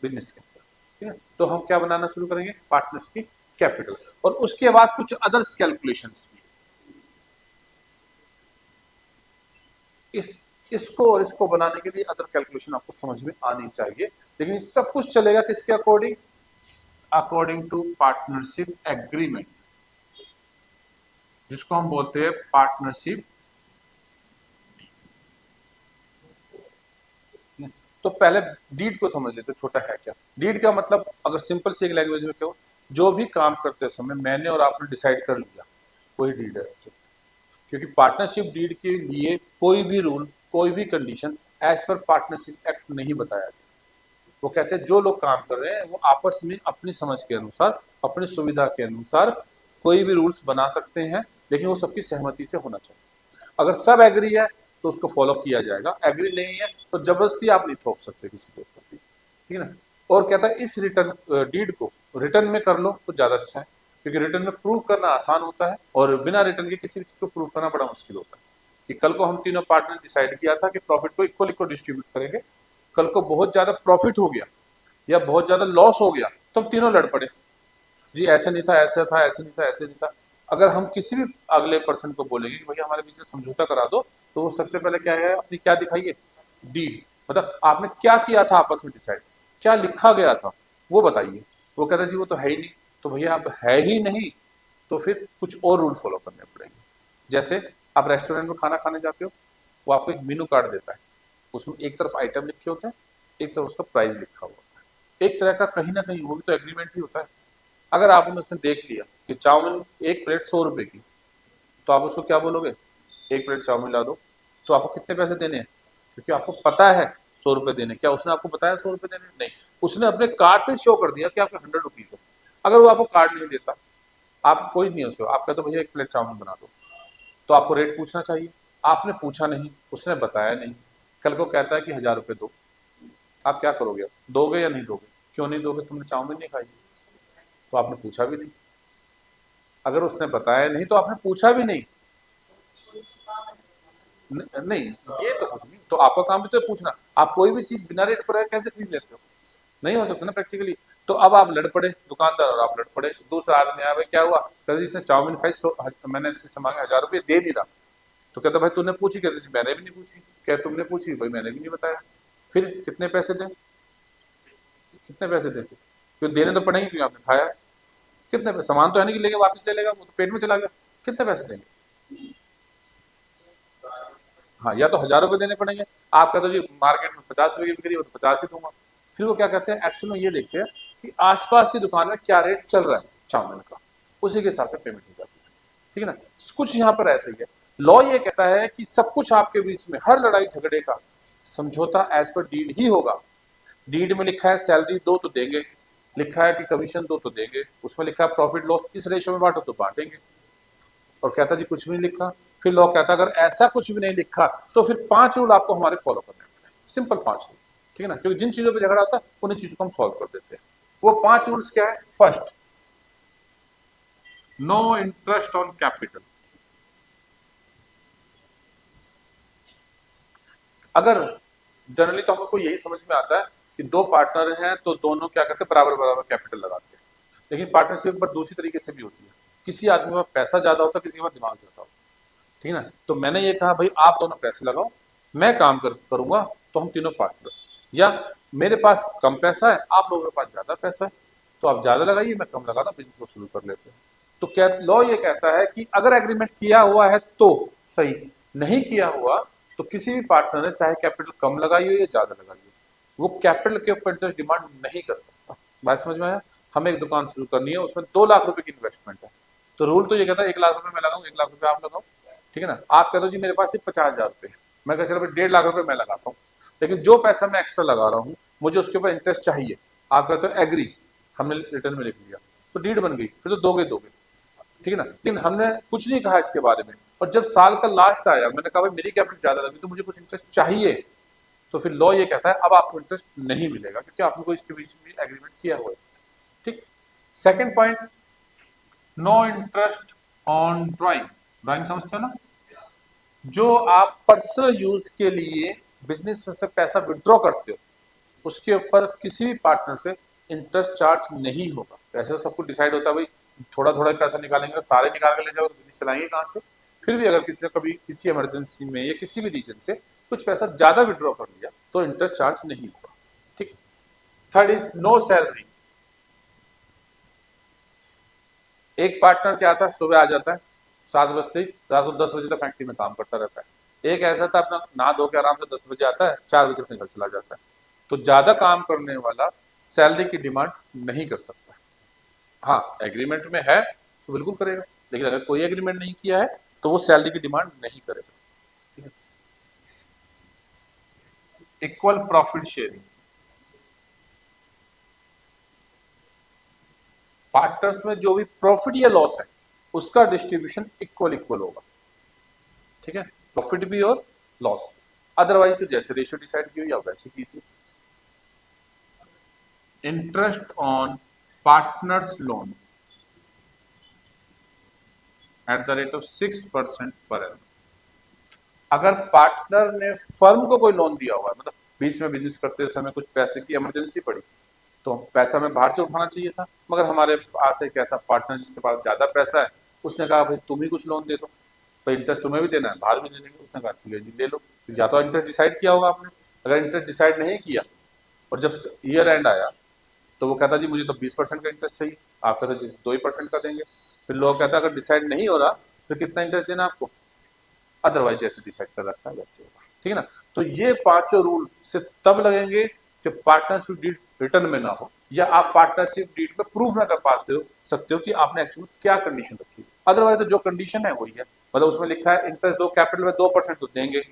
बिजनेस के अंदर, ठीक है। तो हम क्या बनाना शुरू करेंगे? पार्टनर्स की कैपिटल, और उसके बाद कुछ अदर्स कैलकुलेशंस भी। इसको और इसको बनाने के लिए अदर कैलकुलेशन आपको समझ में आनी चाहिए, लेकिन सब कुछ चलेगा किसके according? According to partnership agreement, जिसको हम बोलते हैं पार्टनरशिप। तो पहले डीड को समझ लेते, छोटा है क्या डीड का मतलब, अगर सिंपल सी एक लैंग्वेज में क्या हो, जो भी काम करते समय मैंने और आपने डिसाइड कर लिया वही डीड है। क्योंकि पार्टनरशिप डीड के लिए कोई भी रूल, कोई भी condition as per partnership act नहीं बताया गया। वो कहते हैं जो लोग काम कर रहे हैं वो आपस में अपनी समझ के अनुसार, अपनी सुविधा के अनुसार कोई भी रूल्स बना सकते हैं, लेकिन वो सबकी सहमति से होना चाहिए। अगर सब एग्री है तो उसको फॉलो किया जाएगा, एग्री नहीं है तो जबरदस्ती आप नहीं थोप सकते किसी के ऊपर भी, ठीक है ना। और कहता है इस रिटर्न डीड को रिटर्न में कर लो तो ज्यादा अच्छा है, क्योंकि रिटर्न में प्रूव करना आसान होता है, और बिना रिटर्न के किसी भी चीज को प्रूव करना बड़ा मुश्किल होता है। कि कल को हम तीनों पार्टनर डिसाइड किया था कि प्रॉफिट को इक्वल इक्वल डिस्ट्रीब्यूट करेंगे, कल को बहुत ज्यादा प्रॉफिट हो गया या बहुत ज्यादा लॉस हो गया तो हम तीनों लड़ पड़े, जी ऐसे नहीं था, ऐसा था, ऐसे नहीं था, ऐसे नहीं था। अगर हम किसी भी अगले पर्सन को बोलेंगे कि भैया हमारे बीच में समझौता करा दो, तो वो सबसे पहले क्या है, अपनी क्या दिखाइए? डीड, मतलब आपने क्या किया था आपस में डिसाइड, क्या लिखा गया था वो बताइए। वो कहता है जी वो तो है ही नहीं, तो भैया अब है ही नहीं तो फिर कुछ और रूल फॉलो करने पड़ेंगे। जैसे आप रेस्टोरेंट में खाना खाने जाते हो, वो आपको एक मेनू कार्ड देता है, उसमें एक तरफ आइटम लिखे होते हैं, एक तरफ उसका प्राइस लिखा हुआ होता है, एक तरह का कहीं ना कहीं वो भी तो एग्रीमेंट ही होता है। अगर आपने उसने देख लिया कि चाउमीन एक प्लेट 100 रुपए की, तो आप उसको क्या बोलोगे? एक प्लेट चाउमीन ला दो। तो आपको कितने पैसे देने हैं? क्योंकि आपको पता है 100 रुपए देने, क्या उसने आपको बताया 100 रुपए देने? नहीं, उसने अपने कार्ड से शो कर दिया कि आपके 100 रुपीज है। अगर वो आपको कार्ड नहीं देता, आप कोई नहीं है उसको, आप कहते हो भैया एक प्लेट चाउमीन बना दो, तो आपको रेट पूछना चाहिए। आपने पूछा नहीं, उसने बताया नहीं, कल को कहता है कि 1000 रुपये दो, आप क्या करोगे? दोगे या नहीं दोगे? क्यों नहीं दोगे? तुमने चाउमीन नहीं खाई, तो आपने पूछा भी नहीं। अगर उसने बताया नहीं तो आपने पूछा भी नहीं। नहीं, ये तो कुछ नहीं, तो आपका काम भी तो है पूछना। आप कोई भी चीज बिना रेट पर कैसे खरीद लेते हो? नहीं हो सकता ना प्रैक्टिकली। तो अब आप लड़ पड़े, दुकानदार और आप लड़ पड़े। दूसरा आदमी आया, भाई क्या हुआ? कहते जिसने चाउमीन खाई मैंने इससे मांगे 1000 रुपये, दे नहीं रहा। तो कहता भाई तूने पूछी? कहते मैंने भी नहीं पूछी। क्या तुमने पूछी? भाई मैंने भी नहीं बताया। फिर कितने पैसे दें? कितने पैसे दें? फिर क्यों देने तो पड़ेंगे, क्योंकि आपने खाया। कितने पैसे, सामान तो है नहीं कि लेके वापस ले लेगा, वो तो पेट में चला गया, कितने पैसे देंगे? हाँ, या तो 1000 रुपये देने पड़ेंगे। आप कहते हो जी मार्केट में 50 रुपए की बिक रही है, वो तो 50 ही दूंगा। फिर वो क्या कहते हैं, एक्चुअल में ये देखते हैं कि आसपास की दुकान में क्या रेट चल रहा है चाउमीन का, उसी के हिसाब से पेमेंट हो जाती है। ठीक है ना? कुछ यहाँ पर ऐसा ही है। लॉ ये कहता है कि सब कुछ आपके बीच में, हर लड़ाई झगड़े का समझौता एज पर डीड ही होगा। डीड में लिखा है सैलरी दो तो देंगे, लिखा है कि कमीशन दो तो देंगे, उसमें लिखा है प्रॉफिट लॉस इस रेशियो में बांटो तो बांटेंगे। और कहता जी कुछ भी नहीं लिखा। फिर लॉ कहता अगर ऐसा कुछ भी नहीं लिखा तो फिर 5 रूल आपको हमारे फॉलो करने हैं, सिंपल 5 रूल। ठीक है ना? क्योंकि जिन चीजों पे झगड़ा होता है उन्हीं चीजों को हम सॉल्व कर देते हैं। वो 5 रूल्स क्या है? First, no interest on capital. अगर जनरली तो हमको यही समझ में आता है कि दो पार्टनर हैं तो दोनों क्या करते हैं, बराबर बराबर कैपिटल लगाते हैं। लेकिन पार्टनरशिप एक बार दूसरी तरीके से भी होती है। किसी आदमी के पास पैसा ज्यादा होता है, किसी के पास दिमाग ज्यादा होता है। ठीक है ना? तो मैंने ये कहा भाई आप दोनों पैसे लगाओ, मैं काम करूंगा, तो हम तीनों पार्टनर। या मेरे पास कम पैसा है, आप लोगों के पास ज्यादा पैसा है, तो आप ज्यादा लगाइए, मैं कम लगाता, बिजनेस को शुरू कर लेते हैं। तो क्या लॉ ये कहता है कि अगर एग्रीमेंट किया हुआ है तो सही, नहीं किया हुआ तो किसी भी पार्टनर ने चाहे कैपिटल कम लगाई हो या ज्यादा लगाई हो, वो कैपिटल के ऊपर इंटरेस्ट डिमांड नहीं कर सकता। बात समझ में आया? हमें एक दुकान शुरू करनी है, उसमें 2 लाख रुपए की इन्वेस्टमेंट है, तो रूल तो ये कहता है 1 लाख रुपए मैं लगाऊं, 1 लाख रुपए आप लगाओ। ठीक है ना? आप कह दो जी मेरे पास सिर्फ 50,000 रुपए है, मैं कह चलो भाई 1.5 लाख रुपए मैं लगाता हूँ, लेकिन जो पैसा मैं एक्स्ट्रा लगा रहा हूँ मुझे उसके ऊपर इंटरेस्ट चाहिए। आप कहते हो एग्री, हमने रिटर्न में लिख लिया, तो डीड बन गई, फिर तो दोगे दोगे। ठीक है ना? लेकिन हमने कुछ नहीं कहा इसके बारे में, और जब साल का लास्ट आया मैंने कहा भाई मेरी कैपिटल ज्यादा लगी तो मुझे कुछ इंटरेस्ट चाहिए, तो फिर लॉ ये कहता है अब आपको इंटरेस्ट नहीं मिलेगा क्योंकि आपने कोई इसके बीच में एग्रीमेंट किया हुआ है। ठीक। Second point, no interest on drawing. Drawing समझते हो ना? जो आप पर्सनल यूज के लिए बिजनेस में से पैसा विड्रॉ करते हो, उसके ऊपर किसी भी पार्टनर से इंटरेस्ट चार्ज नहीं होगा। पैसे तो सब कुछ डिसाइड होता है भाई, थोड़ा थोड़ा पैसा निकालेंगे, सारे निकाल के ले जाओ तो बिजनेस चलाएंगे कहाँ से? फिर भी अगर किसी ने कभी किसी इमरजेंसी में या किसी भी रीजन से कुछ पैसा ज्यादा विड्रॉ कर लिया तो इंटरेस्ट चार्ज नहीं होगा। ठीक। Third is no salary. एक पार्टनर क्या आता है, सुबह आ जाता है 7 बजते ही, रात को 10 बजे तक फैक्ट्री में काम करता रहता है। एक ऐसा था अपना नहा धो के आराम से 10 बजे आता है, 4 बजे अपने घर चला जाता है। तो ज्यादा काम करने वाला सैलरी की डिमांड नहीं कर सकता। हाँ, एग्रीमेंट में है तो बिल्कुल करेगा, लेकिन अगर कोई एग्रीमेंट नहीं किया है तो वो सैलरी की डिमांड नहीं करेगा। ठीक है? Equal profit sharing. पार्टनर्स में जो भी प्रॉफिट या लॉस है उसका डिस्ट्रीब्यूशन इक्वल इक्वल होगा। ठीक है? प्रॉफिट भी और लॉस। अदरवाइज तो जैसे रेशियो डिसाइड की हुई आप वैसे कीजिए। Interest on partners loan at the rate of 6% per annum. अगर पार्टनर ने फर्म को कोई लोन दिया हुआ है, मतलब बीच में बिजनेस करते समय कुछ पैसे की इमरजेंसी पड़ी, तो पैसा हमें बाहर से उठाना चाहिए था, मगर हमारे पास एक ऐसा पार्टनर जिसके पास ज्यादा पैसा है, उसने कहा भाई तुम ही कुछ लोन दे दो, तो इंटरेस्ट तुम्हें भी देना है, बाहर भी देने, उसने कहा चलिए जी ले लो। या तो इंटरेस्ट डिसाइड किया होगा आपने, अगर इंटरेस्ट डिसाइड नहीं किया और जब ईयर एंड आया तो वो कहता जी मुझे तो 20% का इंटरेस्ट चाहिए, आप कहते जी 2% का देंगे। फिर लोग कहता अगर डिसाइड नहीं हो रहा फिर कितना इंटरेस्ट देना आपको, अदरवाइज जैसे डिसाइड कर रखा है वैसे होगा। ठीक है ना? तो ये 5 रूल सिर्फ तब लगेंगे जब पार्टनरशिप डीड रिटर्न में ना हो, या आप पार्टनरशिप डीड में प्रूफ ना कर पाते हो सकते हो कि आपने एक्चुअली क्या कंडीशन रखी है। अदरवाइज तो जो कंडीशन है वही है, मतलब उसमें लिखा है इंटरेस्ट दो, कैपिटल में 2% तो देंगे,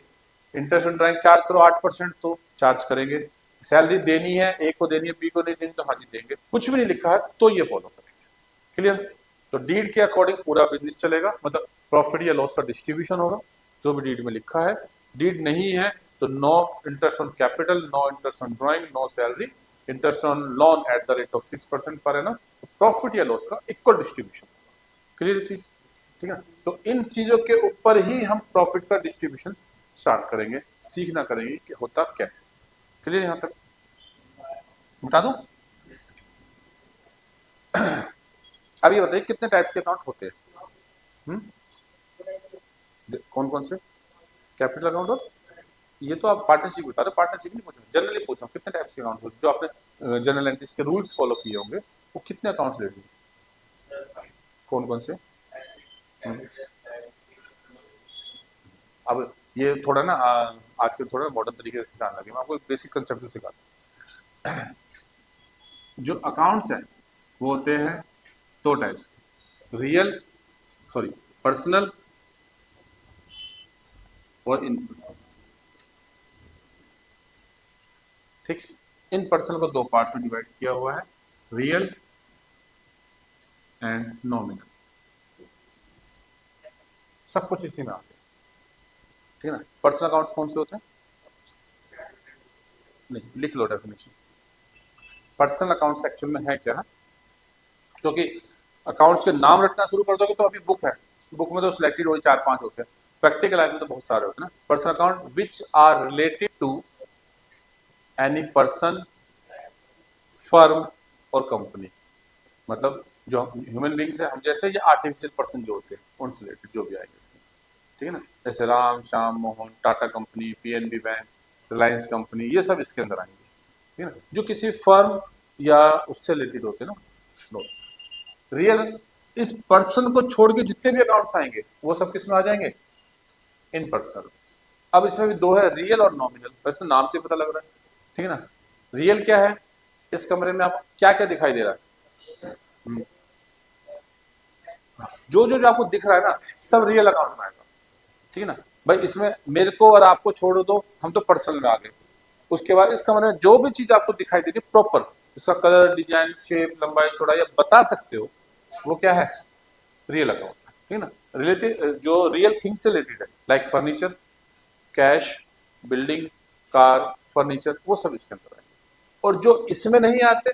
इंटरेस्ट ऑन ड्राइंग चार्ज करो 8% तो चार्ज करेंगे, सैलरी देनी है, ए को देनी है बी को नहीं देनी तो हाँ जी देंगे। कुछ भी नहीं लिखा है तो ये फॉलो करेंगे। क्लियर? तो डीड के अकॉर्डिंग पूरा बिजनेस चलेगा, मतलब प्रॉफिट या लॉस का डिस्ट्रीब्यूशन होगा जो भी डीड में लिखा है। डीड नहीं है तो no interest on capital, no interest on drawing, no salary, interest on loan at the rate of 6% per annum, profit या लॉस का इक्वल डिस्ट्रीब्यूशन। क्लियर चीज? ठीक है? तो इन चीजों के ऊपर ही हम प्रॉफिट का डिस्ट्रीब्यूशन स्टार्ट करेंगे, सीखना करेंगे कि होता कैसे। क्लियर यहां तक? बता दूं? अब ये बताइए कितने टाइप्स के अकाउंट होते हैं? हम्म? कौन कौन से? कैपिटल अकाउंट और ये तो आप पार्टनरशिप बता रहे, पार्टनरशिप नहीं पूछा, जनरली पूछा कितने टाइप्स के अकाउंट्स होते जो आपने जनरल एंट्रीज के रूल्स फॉलो किए होंगे, वो कितने अकाउंट्स ले लिए? कौन कौन से? अब ये थोड़ा ना आजकल थोड़ा मॉडर्न तरीके से सिखाने लगे, मैं आपको बेसिक कंसेप्ट से सिखाता हूँ। जो अकाउंट्स हैं वो होते हैं दो टाइप्स के, रियल सॉरी पर्सनल और इन पर्सन। ठीक, इन पर्सन को दो पार्ट में डिवाइड किया हुआ है, रियल एंड नॉमिनल। सब कुछ इसी में आ गया, ठीक है ना। पर्सनल अकाउंट्स कौन से होते हैं? नहीं, लिख लो डेफिनेशन। पर्सनल अकाउंट्स एक्चुअल में है क्या? क्योंकि अकाउंट्स के नाम रटना शुरू कर दोगे तो अभी बुक है, बुक में तो सिलेक्टेड वही 4-5 होते हैं, प्रैक्टिकल लाइफ में तो बहुत सारे होते हैं ना। Personal account which are related to any person, firm और कंपनी। मतलब जो ह्यूमन बींग्स है हम जैसे, ये आर्टिफिशियल पर्सन जो होते हैं उनसे रिलेटेड जो भी आएंगे इसमें, ठीक है ना। जैसे Ram, Shyam, Mohan, Tata company, PNB bank, Reliance company, ये सब इसके अंदर आएंगे, ठीक है ना। जो किसी फर्म या उससे रिलेटेड होते हैं ना, रियल। इस पर्सन को छोड़ के जितने भी अकाउंट्स आएंगे वो सब किस में आ जाएंगे? In person. अब इसमें भी दो है, रियल और नॉमिनल, वैसे नाम से पता लग रहा है, ठीक है ना। रियल क्या है? इस कमरे में आपको क्या क्या दिखाई दे रहा है? जो जो जो आपको दिख रहा है ना, सब रियल अकाउंट में आएगा, ठीक है ना। भाई इसमें मेरे को और आपको छोड़ दो, हम तो पर्सनल में आ गए। उसके बाद इस कमरे में जो भी चीज आपको दिखाई दे रही है प्रॉपर, इसका कलर, डिजाइन, शेप, लंबाई, चौड़ाई आप बता सकते हो, वो क्या है? रियल अकाउंट, ठीक है ना। रिलेटेड जो रियल थिंग से रिलेटेड है, like furniture, cash, building, car, furniture, वो सब इसके अंदर आएंगे। और जो इसमें नहीं आते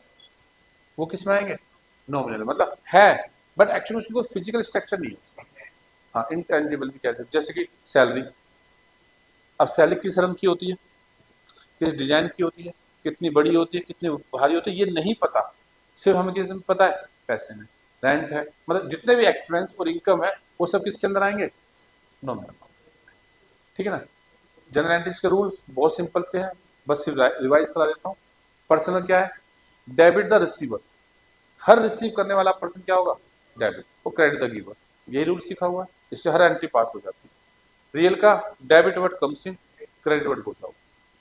वो किस में आएंगे? नॉमिनल। मतलब है बट एक्चुअली उसकी कोई फिजिकल स्ट्रक्चर नहीं है उसका। हाँ, इंटेंजिबल भी कह सकते, जैसे कि सैलरी। अब सैलरी किस रंग की होती है, किस डिजाइन की होती है, कितनी बड़ी होती है, कितनी भारी होती है, ये नहीं पता। सिर्फ हमें किस दिन पता है? पैसे में। रेंट है, मतलब जितने भी एक्सपेंस और इनकम है वो सब किसके अंदर आएंगे? नॉमिनल, ठीक है ना। जनरल एंट्रीज के रूल्स बहुत सिंपल से हैं, बस सिर्फ रिवाइज करा देता हूँ। पर्सनल क्या है? Debit the receiver, her receive करने वाला पर्सन क्या होगा? डेबिट, वो क्रेडिट द गिवर, यही रूल सीखा हुआ है, इससे हर एंट्री पास हो जाती है। रियल का debit word comes in, credit word goes out,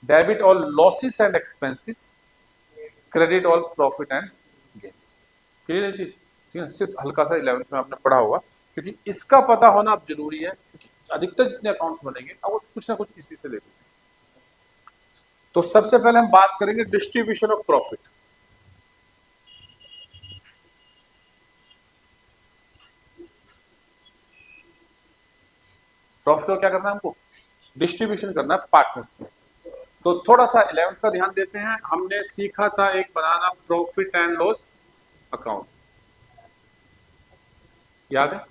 debit all losses and expenses, credit all profit and gains. Clear है चीज, ठीक है। सिर्फ हल्का सा 11th में आपने पढ़ा होगा, क्योंकि इसका पता होना अब जरूरी है, क्योंकि अधिकतर जितने अकाउंट्स बनेंगे अब वो कुछ ना कुछ इसी से लेते हैं। तो सबसे पहले हम बात करेंगे डिस्ट्रीब्यूशन ऑफ प्रॉफिट। प्रॉफिट को क्या करना है हमको? डिस्ट्रीब्यूशन करना है पार्टनर्स में। तो थोड़ा सा 11th का ध्यान देते हैं। हमने सीखा था एक बनाना प्रॉफिट एंड लॉस अकाउंट, याद है?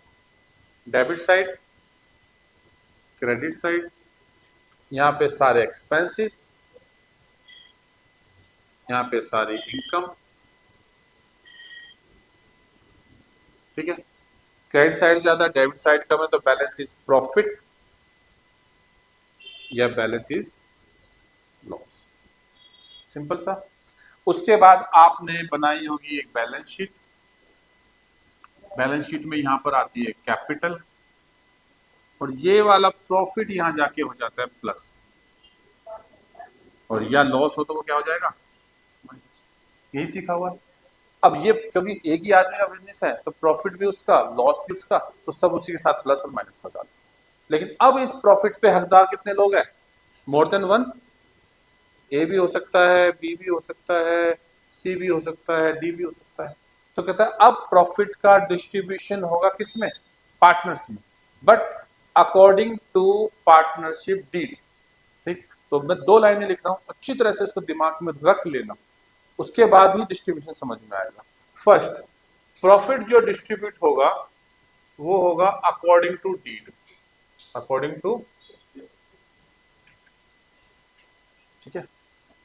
डेबिट साइड, क्रेडिट साइड, यहाँ पे सारे एक्सपेंसेस, यहाँ पे सारी इनकम, ठीक है। क्रेडिट साइड ज्यादा, डेबिट साइड कम है, तो बैलेंस इज प्रॉफिट या बैलेंस इज लॉस, सिंपल सा। उसके बाद आपने बनाई होगी एक बैलेंस शीट। बैलेंस शीट में यहां पर आती है कैपिटल, और ये वाला प्रॉफिट यहां जाके हो जाता है प्लस, और या लॉस हो तो वो क्या हो जाएगा? माइनस। यही सीखा हुआ है। अब ये क्योंकि एक ही आदमी का बिजनेस है तो प्रॉफिट भी उसका, लॉस भी उसका, तो सब उसी के साथ प्लस और माइनस का डालो। लेकिन अब इस प्रॉफिट पे हकदार कितने लोग हैं? More than one. ए भी हो सकता है, बी भी हो सकता है, सी भी हो सकता है, डी भी हो सकता है। तो कहता है अब प्रॉफिट का डिस्ट्रीब्यूशन होगा किसमें? पार्टनर्स में, but according to partnership deed. ठीक, तो मैं दो लाइनें लिख रहा हूं, अच्छी तरह से इसको दिमाग में रख लेना, उसके बाद ही डिस्ट्रीब्यूशन समझ में आएगा। फर्स्ट, प्रॉफिट जो डिस्ट्रीब्यूट होगा वो होगा according to deed, according to, ठीक है।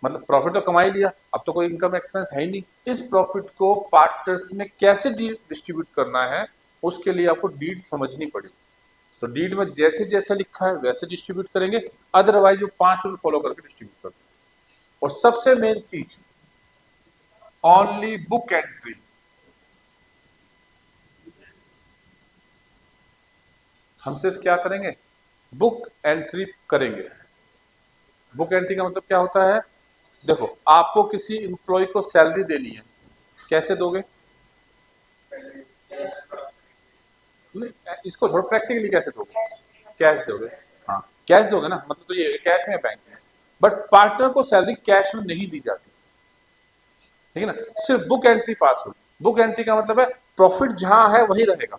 मतलब प्रॉफिट तो कमा ही लिया, अब तो कोई इनकम एक्सपेंस है ही नहीं। इस प्रॉफिट को पार्टनर्स में कैसे डिस्ट्रीब्यूट करना है, उसके लिए आपको डीड समझनी पड़ेगी। तो डीड में जैसे जैसे लिखा है वैसे डिस्ट्रीब्यूट करेंगे, अदरवाइज वो 5 रूल फॉलो करके डिस्ट्रीब्यूट करते हैं। और सबसे मेन चीज, ओनली बुक एंट्री, हम सिर्फ क्या करेंगे, बुक एंट्री करेंगे। बुक एंट्री का मतलब क्या होता है, देखो आपको किसी एम्प्लॉय को सैलरी देनी है, कैसे दोगे? नहीं, इसको छोड़ो, प्रैक्टिकली कैसे दोगे? कैश दोगे। हाँ, कैश दोगे ना, मतलब तो ये कैश में बैंक में। बट पार्टनर को सैलरी कैश में नहीं दी जाती, ठीक है ना, सिर्फ बुक एंट्री पास होगी। बुक एंट्री का मतलब है प्रॉफिट जहां है वही रहेगा,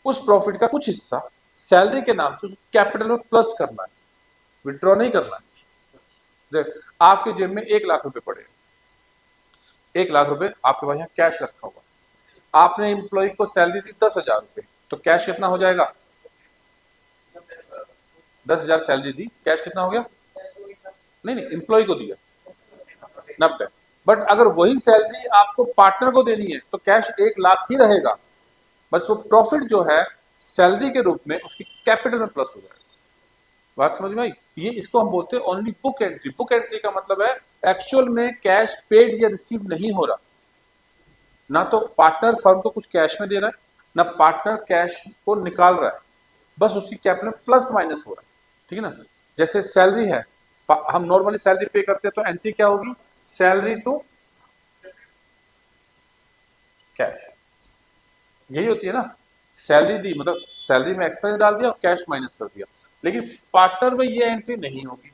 उस प्रॉफिट का कुछ हिस्सा सैलरी के नाम से उस कैपिटल में प्लस करना है, विड्रॉ नहीं करना है। देख, आपके जेब में 1 लाख रुपए पड़े, 1 लाख रुपए आपके पास यहाँ कैश रखा हुआ, आपने एम्प्लॉय को सैलरी दी 10,000 रुपए, तो कैश कितना हो जाएगा? 10,000 सैलरी दी, कैश कितना हो गया? नहीं नहीं, एम्प्लॉय को दिया 90। बट अगर वही सैलरी आपको पार्टनर को देनी है तो कैश 1 लाख ही रहेगा, बस वो प्रॉफिट जो है सैलरी के रूप में उसकी कैपिटल में प्लस हो जाएगा। बात समझ में आई? ये इसको हम बोलते हैं only book entry. Book entry का मतलब है एक्चुअल में कैश पेड या रिसीव नहीं हो रहा, ना तो पार्टनर फर्म को कुछ कैश में दे रहा है, ना पार्टनर कैश को निकाल रहा है, बस उसकी कैपिटल में प्लस माइनस हो रहा है, ठीक है ना। जैसे सैलरी है, हम नॉर्मली सैलरी पे करते हैं तो एंट्री क्या होगी, सैलरी टू कैश, यही होती है ना। सैलरी दी मतलब सैलरी में एक्सपेंस डाल दिया और कैश माइनस कर दिया, लेकिन पार्टनर में ये एंट्री नहीं होगी,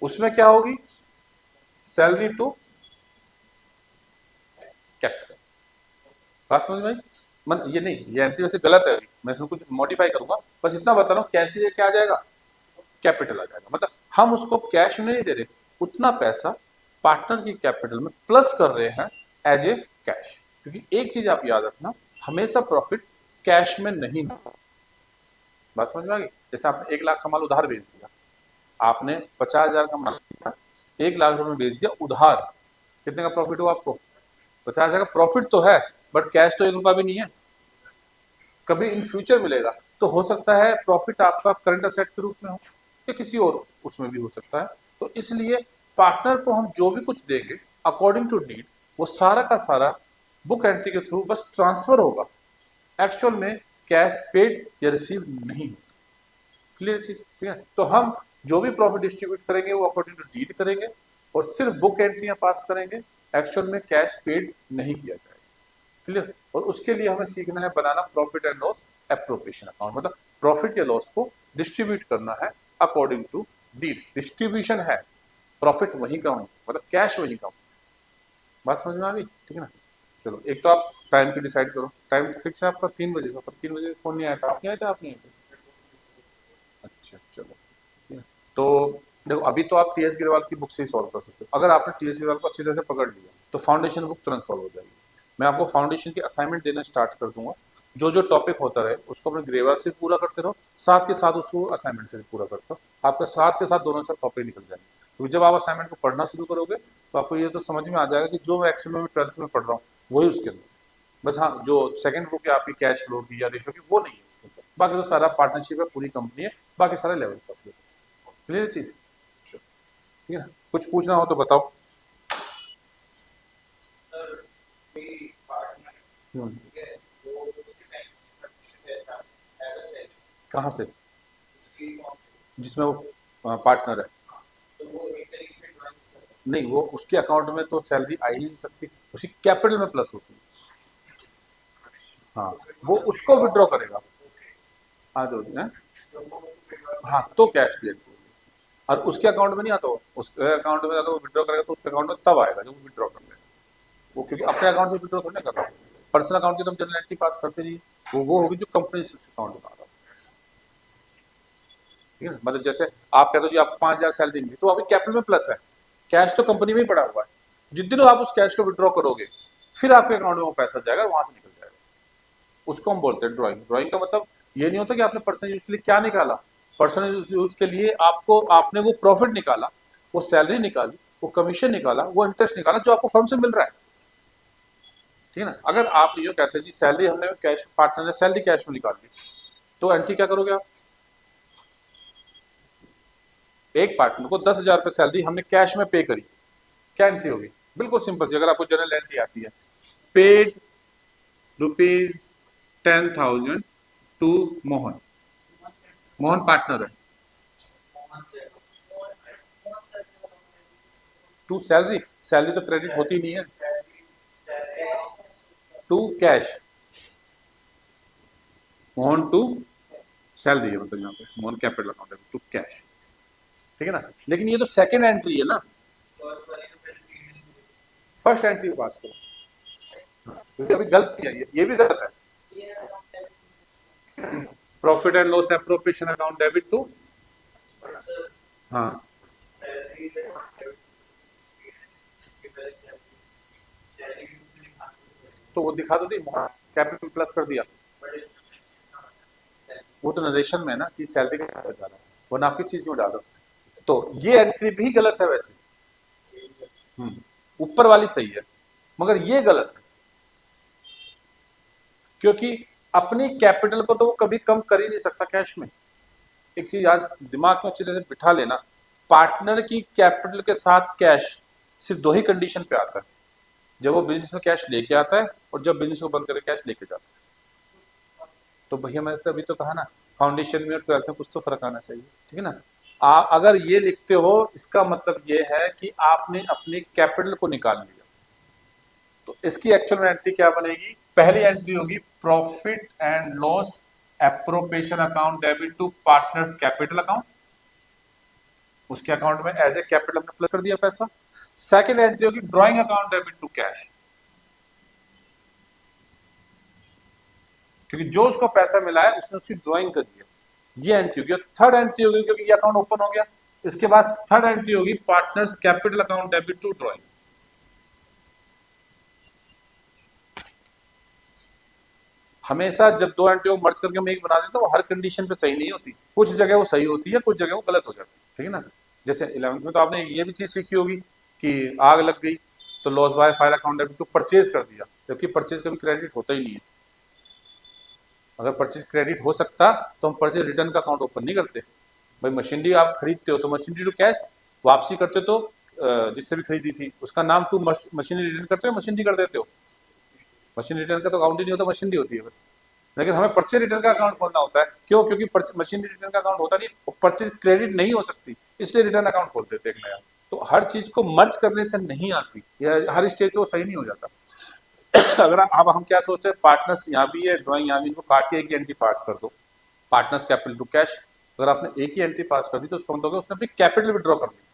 उसमें क्या होगी, सैलरी टू कैपिटल। बात समझ में आई? मन ये नहीं, ये एंट्री वैसे गलत है, मैं इसमें कुछ मॉडिफाई करूंगा, बस इतना बता रहा हूँ, कैश से क्या आ जाएगा, कैपिटल आ जाएगा। मतलब हम उसको कैश में नहीं दे रहे, उतना पैसा पार्टनर की कैपिटल में प्लस कर रहे हैं एज ए कैश। क्योंकि एक चीज आप याद रखना, हमेशा प्रॉफिट कैश में नहीं होता। बात समझ में आ गई? जैसे आपने 1 लाख का माल उधार बेच दिया, आपने 50,000 का माल दिया, 1 लाख रुपए में बेच दिया उधार, कितने का प्रॉफिट हुआ आपको? 50,000 का प्रॉफिट तो है, बट कैश तो 1 रुपया भी नहीं है। कभी इन फ्यूचर मिलेगा तो हो सकता है प्रॉफिट आपका करंट असेट के रूप में हो या किसी और उसमें भी हो सकता है। तो इसलिए पार्टनर को हम जो भी कुछ देंगे अकॉर्डिंग टू डीड, वो सारा का सारा बुक एंट्री के थ्रू बस ट्रांसफर होगा, एक्चुअल में कैश पेड या रिसीव नहीं होता। क्लियर चीज, ठीक है। तो हम जो भी प्रॉफिट डिस्ट्रीब्यूट करेंगे वो अकॉर्डिंग टू डीड करेंगे और सिर्फ बुक एंट्रियां पास करेंगे, एक्चुअल में कैश पेड नहीं किया जाएगा। क्लियर। और उसके लिए हमें सीखना है बनाना profit and loss appropriation account, मतलब प्रॉफिट या लॉस को डिस्ट्रीब्यूट करना है अकॉर्डिंग टू डीड। डिस्ट्रीब्यूशन है, प्रॉफिट वहीं का वहीं, मतलब कैश वहीं का। बात समझ में आ गई? ठीक है ना। चलो, एक तो आप टाइम की डिसाइड करो, टाइम फिक्स है आपका 3 बजे का, पर 3 बजे फोन नहीं आया था, आप नहीं आए थे? आप नहीं आए थे? अच्छा चलो, ठीक है। तो देखो, अभी तो आप टीएस गिरवाल की बुक से ही सॉल्व कर सकते हो। अगर आपने टीएस गिरवाल को अच्छी तरह से पकड़ लिया तो फाउंडेशन बुक तुरंत सॉल्व हो जाएगी। मैं आपको फाउंडेशन की असाइनमेंट देना स्टार्ट कर दूंगा, जो जो टॉपिक होता रहे उसको अपने ग्रेवाल से पूरा करते रहो, साथ के साथ उसको असाइनमेंट से भी पूरा करते रहो, आपका साथ के साथ दोनों से टॉपिक निकल जाएंगे। क्योंकि जब आप असाइनमेंट को पढ़ना शुरू करोगे तो आपको ये तो समझ में आ जाएगा कि जो मैं एक्चुअली में 12th में पढ़ रहा हूँ वही उसके अंदर, बस हाँ जो सेकंड बुक है आपकी कैश फ्लो की या रेशो की वो नहीं है उसके अंदर, बाकी तो सारा पार्टनरशिप है, पूरी कंपनी है, बाकी सारा लेवल का सिलेबस है। क्लियर चीज? ठीक है ना। कुछ पूछना हो तो बताओ। हम्म, कहाँ से? जिसमें वो पार्टनर है, नहीं वो उसके अकाउंट में तो सैलरी आ ही नहीं सकती, उसकी कैपिटल में प्लस होती है। हाँ, वो उसको विड्रॉ करेगा। हाँ जो है, हाँ तो कैश क्लियर, और उसके अकाउंट में नहीं आता, वो उसके अकाउंट में अगर वो विड्रॉ करेगा तो उसके अकाउंट में तब आएगा जब वो विड्रॉ कर लेगा। वो क्योंकि अपने अकाउंट से विड्रॉ थोड़ी ना कर रहा है, पर्सनल अकाउंट की तो हम जनरल एंट्री पास करते नहीं, वो होगी जो कंपनी से अकाउंट बना रहा है। ठीक है ना, मतलब जैसे आप कहते हो जी आपको 5,000 सैलरी मिली तो अभी कैपिटल में प्लस है, कैश तो कंपनी में ही पड़ा हुआ है, जिस दिन आप उस कैश को विड्रॉ करोगे फिर आपके अकाउंट में वो पैसा जाएगा, वहां से निकल जाएगा। उसको हम बोलते हैं ड्राइंग। ड्राइंग का मतलब ये नहीं होता कि आपने पर्सनल यूज के लिए क्या निकाला, पर्सनल यूज के लिए आपको आपने वो प्रॉफिट निकाला, वो सैलरी निकाली, वो कमीशन निकाला, वो इंटरेस्ट निकाला जो आपको फर्म से मिल रहा है। ठीक है ना। अगर आप ये कहते हैं जी सैलरी हमने कैश, पार्टनर ने सैलरी कैश में निकाल ली, तो एंट्री क्या करोगे आप? एक पार्टनर को 10,000 रुपये सैलरी हमने कैश में पे करी, क्या एंट्री होगी? बिल्कुल सिंपल सी, अगर आपको जनरल एंट्री आती है, paid rupees 10,000 to Mohan, Mohan partner है। टू सैलरी, सैलरी तो क्रेडिट होती नहीं है। To cash, Mohan to salary है, मतलब यहाँ पे मोहन कैपिटल अकाउंट है टू कैश, ठीक है ना। लेकिन ये तो सेकंड एंट्री है ना, फर्स्ट एंट्री पास करो, क्योंकि अभी गलत किया ये भी गलत है। Profit and loss appropriation account debit to, हाँ तो वो दिखा दो दी, कैपिटल प्लस कर दिया, वो तो नरेशन में है ना कि सैलरी का पैसा जा रहा है, वरना आप किस चीज में डालो। तो ये एंट्री भी गलत है वैसे, ऊपर वाली सही है मगर ये गलत है, क्योंकि अपनी कैपिटल को तो वो कभी कम कर ही नहीं सकता कैश में। एक चीज आज दिमाग में अच्छी तरह से बिठा लेना, पार्टनर की कैपिटल के साथ कैश सिर्फ दो ही कंडीशन पे आता है, जब वो बिजनेस में कैश लेके आता है और जब बिजनेस को बंद करके कैश लेके जाता है। तो भैया मैंने तो अभी तो कहा ना, फाउंडेशन में और ट्वेल्थ में कुछ तो फर्क आना चाहिए, ठीक है ना। अगर ये लिखते हो इसका मतलब ये है कि आपने अपने कैपिटल को निकाल लिया। तो इसकी एक्चुअल एंट्री क्या बनेगी, पहली एंट्री होगी profit and loss appropriation account debit to partners capital account, उसके अकाउंट में एज ए कैपिटल हमने प्लस कर दिया पैसा। सेकंड एंट्री होगी drawing account debit to cash, क्योंकि जो उसको पैसा मिला है उसने उसकी ड्राइंग कर दिया, ये एंट्री होगी। थर्ड एंट्री होगी क्योंकि ये अकाउंट ओपन हो गया, इसके बाद थर्ड एंट्री होगी partners capital account debit to drawing. हमेशा जब दो एंट्री को मर्ज करके हम एक बना देते हैं, वो हर कंडीशन पे सही नहीं होती, कुछ जगह वो सही होती है, कुछ जगह वो गलत हो जाती है, ठीक है ना। जैसे 11th में तो आपने ये भी चीज सीखी होगी कि आग लग गई तो loss by fire account debit to purchase कर दिया, जबकि परचेज कभी क्रेडिट होता ही नहीं है। अगर परचेज क्रेडिट हो सकता तो हम परचेज रिटर्न का अकाउंट ओपन नहीं करते। भाई मशीनरी आप खरीदते हो तो मशीनरी टू कैश, वापसी करते हो तो जिससे भी खरीदी थी उसका नाम टू मशीनरी रिटर्न करते हो, मशीनरी कर देते हो। मशीन रिटर्न का तो अकाउंट ही नहीं होता, मशीनरी होती है बस। लेकिन हमें परचेज रिटर्न का अकाउंट खोलना होता है, क्यों, क्योंकि मशीनरी रिटर्न का अकाउंट होता नहीं, परचेज क्रेडिट नहीं हो सकती, इसलिए रिटर्न अकाउंट खोल देते हैं एक नया। तो हर चीज को मर्ज करने से नहीं आती, या हर स्टेज पे वो सही नहीं हो जाता। अगर अब हम क्या सोचते हैं, पार्टनर्स यहाँ भी है, ड्राइंग यहाँ भी, इनको काट के एक ही एंट्री पास कर दो, पार्टनर्स कैपिटल टू कैश। अगर आपने एक ही एंट्री पास कर दी तो उसका मतलब उसने अपनी कैपिटल विड्रॉ कर दी।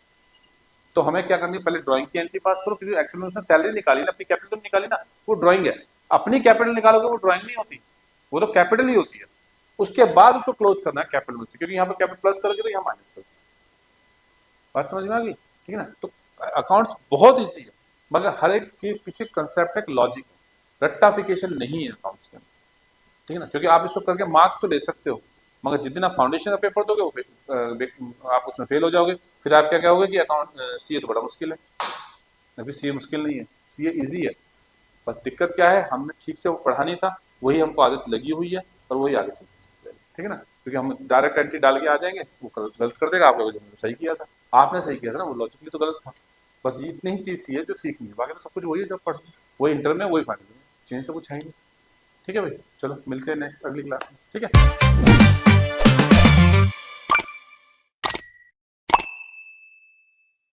तो हमें क्या करनी है, पहले ड्राइंग की एंट्री पास करो, क्योंकि एक्चुअली उसने सैलरी निकाली ना, अपनी कैपिटल तो निकाली ना, वो ड्राइंग है। अपनी कैपिटल निकालोगे वो ड्राइंग नहीं होती, वो तो कैपिटल ही होती है। उसके बाद उसको क्लोज करना है कैपिटल में से, क्योंकि यहाँ पे कैपिटल प्लस करोगे तो यहाँ माइनस करोगे। बात समझ में आ गई, ठीक है ना। तो अकाउंट्स बहुत ईजी है, मगर हर एक के पीछे कंसेप्ट एक लॉजिक है, रट्टाफिकेशन नहीं है अकाउंट्स के अंदर, ठीक है ना। क्योंकि आप इसको करके मार्क्स तो ले सकते हो, मगर जिस दिन आप फाउंडेशन का पेपर दोगे वो आप उसमें फेल हो जाओगे, फिर आप क्या कहोगे कि अकाउंट सीए तो बड़ा मुश्किल है। अभी सीए मुश्किल नहीं है, सीए इजी है, पर दिक्कत क्या है, हमने ठीक से वो पढ़ा नहीं था, वही हमको आदत लगी हुई है और वही आगे चल जाएगी, ठीक है ना। क्योंकि हम डायरेक्ट एंट्री डाल के आ जाएंगे, वो गलत कर देगा, आप लोगों ने सही किया था, आपने सही किया था ना, वो लॉजिकली तो गलत था। बस ये इतनी ही चीज़ सी है जो सीखनी है, बाकी तो सब कुछ वही है, जब पढ़ वही इंटर में वही फाइनल में, चेंज तो कुछ है ही नहीं, ठीक है भाई। चलो मिलते हैं नेक्स्ट अगली क्लास में, ठीक है।